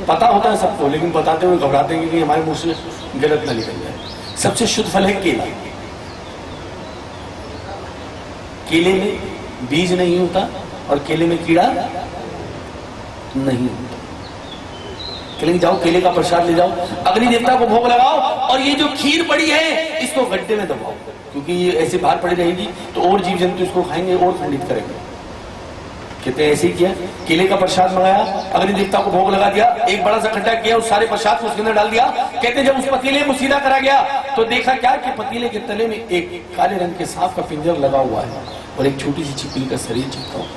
पता होता है सबको, लेकिन बताते हुए घबराते हैं कि हमारे मुंह से गलत ना निकल जाए। सबसे शुद्ध फल है केला। केले में बीज नहीं होता और केले में कीड़ा नहीं होता। लेकिन जाओ केले का प्रसाद ले जाओ, अग्नि देवता को भोग लगाओ और ये जो खीर पड़ी है इसको गड्ढे में दबाओ, क्योंकि ये ऐसे बाहर पड़ी रहेगी तो और जीव जंतु इसको खाएंगे और खंडित करेंगे। कहते हैं ऐसे ही किया, केले का प्रसाद मंगाया, अग्नि देवता को भोग लगा दिया, एक बड़ा सा खड्डा किया, उस सारे प्रसाद को उसके अंदर डाल दिया। कहते हैं जब उस पतीले को सीधा करा गया तो देखा क्या कि पतीले के तले में एक काले रंग के सांप का पिंजर लगा हुआ है और एक छोटी सी छिपकली का शरीर चिपका हुआ।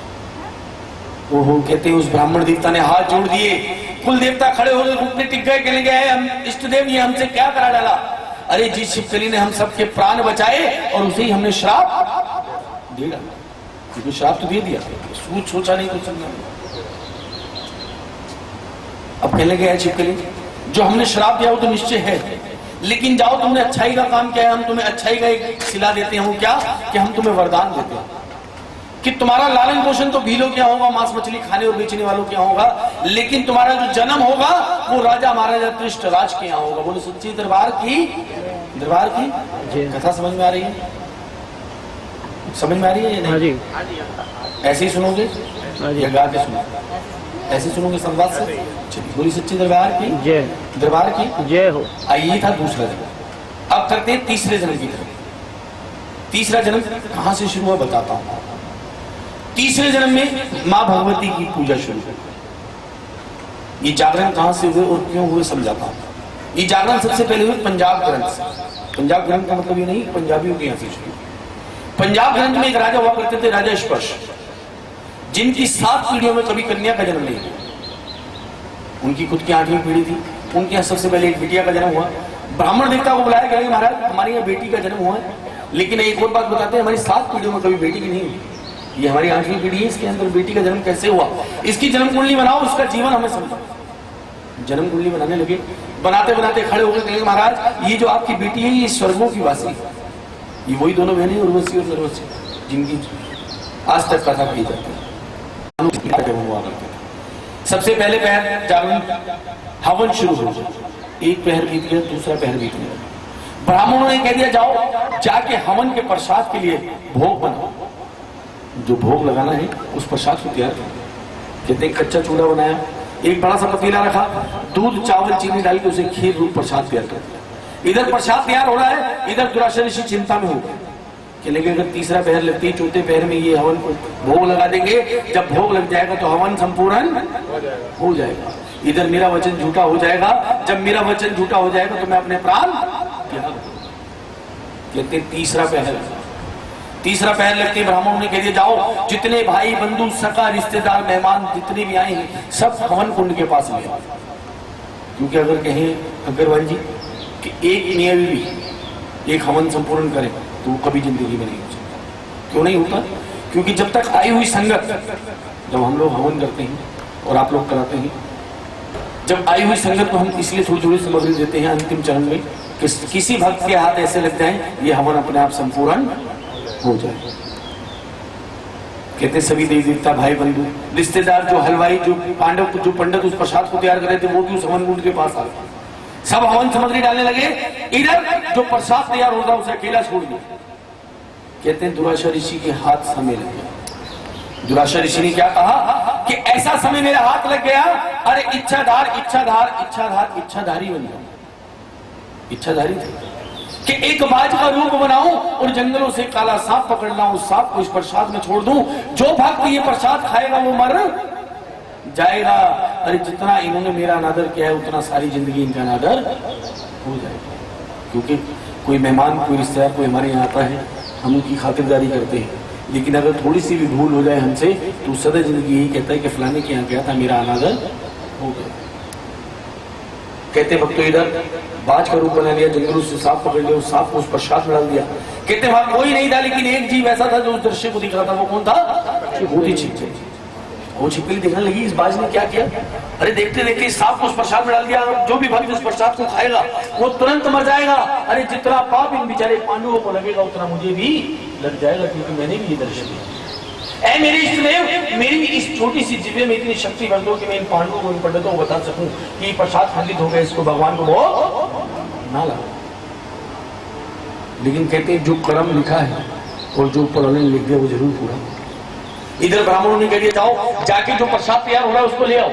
ओहो, कहते हैं उस ब्राह्मण देवता ने हाथ जोड़ दिए, कुल देवता खड़े हो गए, घुटने टिक गए, कहने गए हम इष्ट देव ये हमसे क्या करा डाला? अरे जिस छिपकली ने हम सबके प्राण बचाए और उसे ही हमने श्राप दे डाला, क्योंकि श्राप तो दे दिया, सोचा नहीं कुछ समझा। अब कहने गए छिपकली जो हमने श्राप दिया वो तो निश्चय है, लेकिन जाओ तुमने अच्छाई का काम किया है, हम तुम्हें अच्छाई का एक सिला देते हैं। क्या कि हम तुम्हें वरदान देते हैं कि तुम्हारा लालन पोषण तो भीलों क्या होगा, मांस मछली खाने और बेचने वालों क्या होगा, लेकिन तुम्हारा जो जन्म होगा वो राजा महाराजा धृष्टराज के यहाँ होगा। बोलो सच्ची दरबार की कथा समझ में आ रही है? समझ में आ रही है या नहीं? ऐसे ही सुनोगे या गा के सुनोगे? ऐसे सुनोगे संवाद से? चलिए, बोली सच्ची दरबार की जय, दरबार की जय हो। आइए था दूसरा जन्म, अब करते हैं तीसरे जन्म की तरफ। तीसरा जन्म कहां से शुरू हुआ बताता हूं। तीसरे जन्म में मां भगवती की पूजा शुरू हुई। ये जागरण कहां से हुए और क्यों हुए समझाता हूं। ये जागरण सबसे पहले हुए पंजाब ग्रंथ से। पंजाब ग्रंथ का मतलब ये नहीं पंजाबियों के यहां से शुरू। पंजाब ग्रंथ में एक राजा हुआ करते थे, राजा स्पर्श, जिनकी 7 पीढ़ियों में कभी कन्या का जन्म नहीं हुआ। उनकी खुद की 8वीं पीढ़ी थी, उनके यहाँ सबसे पहले एक बिटिया का जन्म हुआ। ब्राह्मण देवता को बुलाया गया, महाराज हमारे यहाँ बेटी का जन्म हुआ है, लेकिन एक और बात बताते हैं, हमारी 7 पीढ़ियों में कभी बेटी की नहीं हुई, ये हमारी 8वीं पीढ़ी है, इसके अंदर बेटी का जन्म कैसे हुआ? इसकी जन्म कुंडली बनाओ, उसका जीवन हमें समझो। जन्म कुंडली बनाने लगे, बनाते बनाते खड़े हो गए, महाराज ये जो आपकी बेटी है ये स्वर्गों की वासी है। ये वही दोनों बहनें उर्वशी और निर्वशी जिनकी आज तक कथा कही जाती है। सबसे पहले पहर जागरण हवन शुरू हो गया, एक पहर बीत गया, दूसरा पहर बीत गया। ब्राह्मणों ने कह दिया जाओ जाके हवन के प्रसाद के लिए भोग बनाओ, जो भोग लगाना है उस प्रसाद को तैयार करो। कहते हैं कच्चा चूड़ा बनाया, एक बड़ा सा पतीला रखा, दूध चावल चीनी डाल के उसे खीर रूप प्रसाद तैयार कर दिया। इधर प्रसाद तैयार हो रहा है, इधर दुराशा ऋषि चिंता में हो गए, कहने अगर तीसरा पहर लगती है, चौथे पहर में ये हवन को भोग लगा देंगे, जब भोग लग जाएगा तो हवन संपूर्ण हो जाएगा, इधर मेरा वचन झूठा हो जाएगा, जब मेरा वचन झूठा हो जाएगा तो मैं अपने प्राण त्याग। कहते तीसरा पहर लगते ब्राह्मणों ने कह दिया जाओ जितने भाई बंधु सखा रिश्तेदार मेहमान जितने भी आए हैं सब हवन कुंड के पास ले आओ। क्योंकि अगर कहें अग्रवाल जी कि एक मियाँ भी एक हवन संपूर्ण करे तो वो कभी जिंदगी में नहीं हो सकता। क्यों नहीं होता? क्योंकि जब तक आई हुई संगत, जब हम लोग हवन करते हैं और आप लोग कराते हैं, जब आई हुई संगत को हम इसलिए थोड़ी थोड़ी सामग्री देते हैं अंतिम चरण में कि किसी भक्त के हाथ ऐसे लग जाए ये हवन अपने आप संपूर्ण हो जाए। कहते सभी देवी देवता भाई बंधु रिश्तेदार जो हलवाई जो पांडव जो पंडित उस प्रसाद को तैयार कर रहे थे वो भी उस हवन कुंड के पास आ गए, सब हवन सामग्री डालने लगे। इधर जो प्रसाद तैयार होता है उसे अकेला छोड़ दिया। कहते हैं दुराशा ऋषि के हाथ समय लग गया। दुराशा ऋषि ने क्या कहा कि ऐसा समय मेरे हाथ लग गया, अरे इच्छाधारी बन गया। इच्छाधारी थे कि एक बाज का रूप बनाऊं और जंगलों से काला सांप पकड़ लाऊं, सांप को इस प्रसाद में छोड़ दूं, जो भक्त ये प्रसाद खाएगा वो मर जाएगा। अरे जितना इन्होंने मेरा अनादर किया है उतना सारी जिंदगी इनका अनादर हो जाएगा। क्योंकि कोई मेहमान कोई रिश्तेदार कोई हमारे यहाँ आता है हम उनकी खातिरदारी करते हैं, लेकिन अगर थोड़ी सी भी भूल हो जाए हमसे तो सदा जिंदगी यही कहता है कि फलाने के यहाँ गया था मेरा अनादर हो गया। कहते भक्तों इधर बाज का रूप बना लिया, जंगलों से सांप पकड़ लिया, उस सांप को उस प्रसाद में डाल दिया। कहते वहां कोई नहीं था लेकिन एक जीव ऐसा था जो उस दृश्य को दिख रहा था। वो कौन था? वो थी छिपकली। वो छिपकली देखने लगी इस बाज ने क्या किया। अरे देखते देखते सांप को उस प्रसाद में डाल दिया, जो भी भक्त उस प्रसाद को खाएगा वो तुरंत मर जाएगा। अरे जितना पाप इन बेचारे पांडवों को लगेगा उतना मुझे भी लग जाएगा, क्योंकि मैंने भी ये दर्शन दिया। ऐ मेरे इष्टदेव मेरी भी इस छोटी सी जिभे में इतनी शक्ति भर दो कि मैं इन पांडवों को इन पंडितों को बता सकूं कि प्रसाद खंडित हो गया, इसको भगवान को वो ना लगा। लेकिन कहते हैं जो कर्म लिखा है और जो ऊपर वाले ने लिख दिया वो जरूर पूरा। इधर ब्राह्मणों ने कह दिया जाओ जाके जो प्रसाद तैयार हो रहा है उसको ले आओ।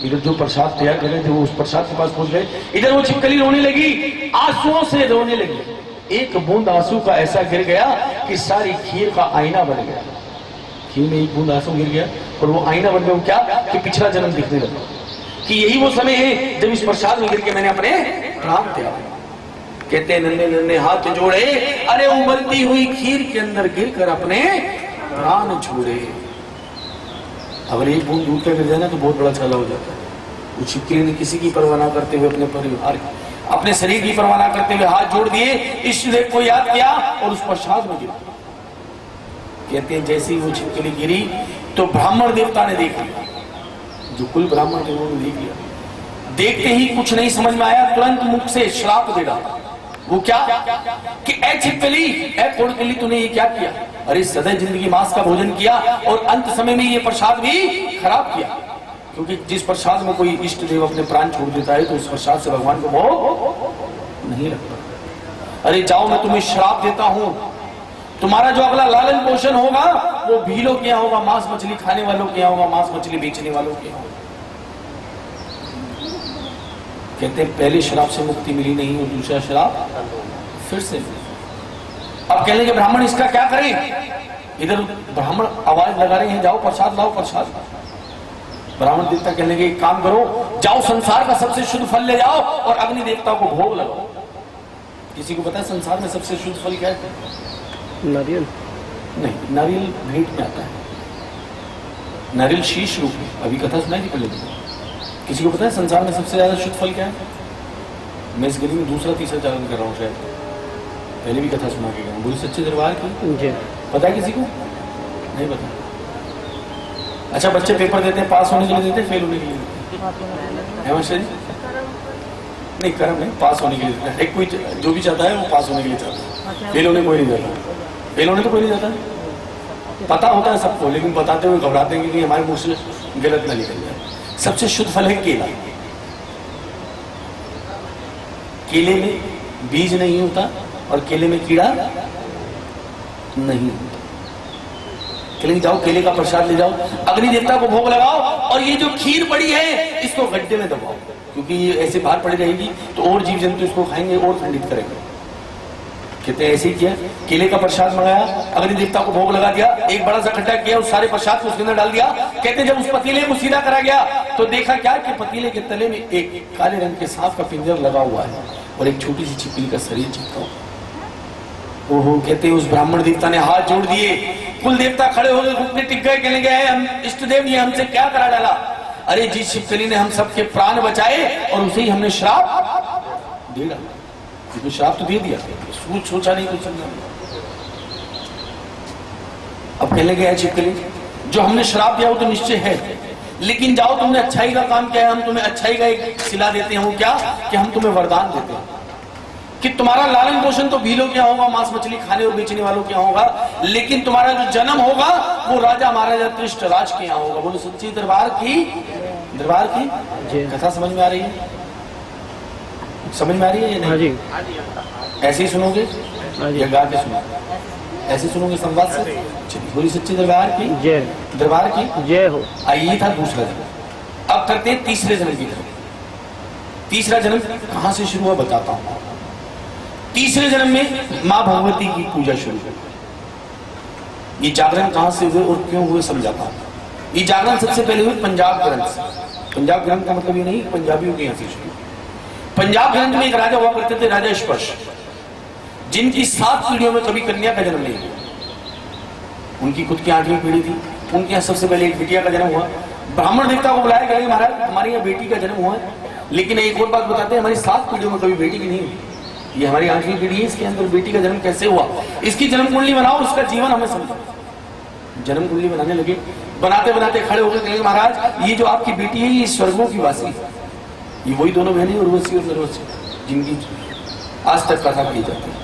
इधर जो प्रसाद तैयार कर रहे थे वो उस प्रसाद के पास पहुंच गए। इधर वो छिपकली रोने लगी, आंसुओं से रोने लगी। एक बूंद आंसू का ऐसा गिर गया कि सारी खीर का आईना बन गया। खीर में एक बूंद आंसू गिर गया और वो आईना बन गया। क्या कि पिछला जन्म दिखने लगा, कि यही वो समय है जब इस प्रसाद में गिर के मैंने अपने प्राण त्याग। कहते नन्हे नन्हे हाथ जोड़े, अरे उबलती हुई खीर के अंदर गिरकर अपने प्राण छोड़े। अगर एक बूंद दूध का गिर जाए ना तो बहुत बड़ा छाला हो जाता है। वो छिपकली ने किसी की परवाह ना करते हुए अपने परिवार, अपने शरीर की परवाह ना करते हुए हाथ जोड़ दिए, इष्ट देव को याद किया और उस प्रसाद में गिरा। कहते हैं जैसे ही वो छिपकली गिरी तो ब्राह्मण देवता ने देख लिया, जो कुल ब्राह्मण थे उन्होंने देख लिया। देखते ही कुछ नहीं समझ में आया, तुरंत मुख से श्राप दे डाला। वो क्या कि ऐ छिपकली, ऐ कोड़कली, तूने ये क्या किया? अरे सदैव जिंदगी मांस का भोजन किया और अंत समय में ये प्रसाद भी खराब किया। क्योंकि जिस प्रसाद में कोई इष्ट देव अपने प्राण छोड़ देता है तो उस प्रसाद से भगवान को मोह नहीं लगता। अरे जाओ, मैं तुम्हें श्राप देता हूं, तुम्हारा जो अगला लालन पोषण होगा वो भीलों के यहाँ होगा, मांस मछली खाने वालों के यहाँ होगा, मांस मछली बेचने वालों के यहाँ होगा। कहते हैं पहले श्राप से मुक्ति मिली नहीं और दूसरा श्राप फिर से। अब कहने के ब्राह्मण इसका क्या करें? इधर ब्राह्मण आवाज लगा रहे हैं, जाओ प्रसाद लाओ, प्रसाद। ब्राह्मण देवता कहने के एक काम करो, जाओ संसार का सबसे शुद्ध फल ले जाओ और अग्नि देवता को भोग लगाओ। किसी को पता है संसार में सबसे शुद्ध फल क्या है? नारियल नहीं, नारियल भेंट में आता है, नारियल शीश रूप में। अभी कथा सुनाई थी पहले। किसी को पता है संसार में सबसे ज्यादा शुद्ध फल क्या है? मैं इस गली में दूसरा तीसरा चालन कर रहा हूँ, शायद पहले भी कथा सुना के गया। बोली सच्चे दरबार की पता है किसी को? नहीं पता। अच्छा, बच्चे पेपर देते हैं, पास होने के लिए देते हैं, फेल होने के लिए देते हैं? जी नहीं, कर्म नहीं, पास होने के लिए देते हैं। एक कोई जो भी चाहता है वो पास होने के लिए चाहता है, फेल होने कोई नहीं जाता। फेल होने तो कोई नहीं जाता, पता होता है सबको, लेकिन बताते हुए घबराते हैं कि हमारे मुंह से गलत ना निकल जाए। सबसे शुद्ध फल है केला। केले में बीज नहीं होता और केले में कीड़ा नहीं होता। लेकिन जाओ केले का प्रसाद ले जाओ, अग्नि देवता को भोग लगाओ और ये जो खीर पड़ी है इसको गड्ढे में दबाओ, क्योंकि ये ऐसे बाहर पड़ी रहेगी तो और जीव जंतु इसको खाएंगे और खंडित करेंगे। कहते हैं ऐसे ही किया, केले का प्रसाद मंगाया, अग्नि देवता को भोग लगा दिया, एक बड़ा सा खड्डा किया, उस सारे प्रसाद को उसके अंदर डाल दिया। कहते हैं जब उस पतीले को सीधा करा गया तो देखा क्या कि पतीले के तले में एक काले रंग के सांप का पिंजर लगा हुआ है और एक छोटी सी छिपकली का शरीर चिपका हुआ। ओहो, कहते हैं उस ब्राह्मण देवता ने हाथ जोड़ दिए, कुल देवता खड़े हो गए, घुटने टिक गए, कहने गए हम इष्ट देव ये हमसे क्या करा डाला? अरे जिस छिपकली ने हम सबके प्राण बचाए और उसे ही हमने श्राप दे डाला। क्योंकि श्राप तो दे दिया, सोचा नहीं, कुछ समझा। अब कहने गए छिपकली जो हमने श्राप दिया वो तो निश्चय है, लेकिन जाओ तुमने अच्छाई का काम किया है, हम तुम्हें अच्छाई का एक सिला देते हैं। वो क्या कि हम तुम्हें वरदान देते हैं कि तुम्हारा लालन पोषण तो भीलों के यहाँ होगा, मांस मछली खाने और बेचने वालों के यहाँ होगा, लेकिन तुम्हारा जो जन्म होगा वो राजा महाराजा धृष्टराज के यहाँ होगा। बोलो सच्ची दरबार की कथा समझ में आ रही है? समझ में आ रही है या नहीं? ऐसे ही सुनोगे या गा के सुनोगे? ऐसे सुनोगे संवाद से? बोली सच्ची दरबार की जय हो। आइए था दूसरा जन्म। अब करते हैं तीसरे जन्म की तरफ। तीसरा जन्म कहां से शुरू हुआ बताता हूं। तीसरे जन्म में मां भगवती की पूजा शुरू हुई। ये जागरण कहां से हुए और क्यों हुए समझाता हूं। ये जागरण सबसे पहले हुए पंजाब ग्रंथ से। पंजाब ग्रंथ का मतलब ये नहीं पंजाबियों के यहाँ से शुरू। पंजाब ग्रंथ में एक राजा हुआ करते थे, राजा स्पर्श, जिनकी 7 पीढ़ियों में कभी कन्या का जन्म नहीं हुआ। उनकी खुद की 8वीं पीढ़ी थी। उनके यहाँ सबसे पहले एक बिटिया का जन्म हुआ। ब्राह्मण देवता को बुलाया गया, महाराज हमारे यहाँ बेटी का जन्म हुआ है, लेकिन एक और बात बताते हैं, हमारी 7 पीढ़ियों में कभी बेटी की नहीं हुई। ये हमारी 8वीं पीढ़ी है, इसके अंदर बेटी का जन्म कैसे हुआ? इसकी जन्म कुंडली बनाओ, उसका जीवन हमें समझो। जन्म कुंडली बनाने लगे, बनाते बनाते खड़े होकर कहेंगे महाराज ये जो आपकी बेटी है ये स्वर्गों की वासी है। ये वही दोनों बहनें उर्वशी और नरवशी जिनकी आज तक कथा की जाती है।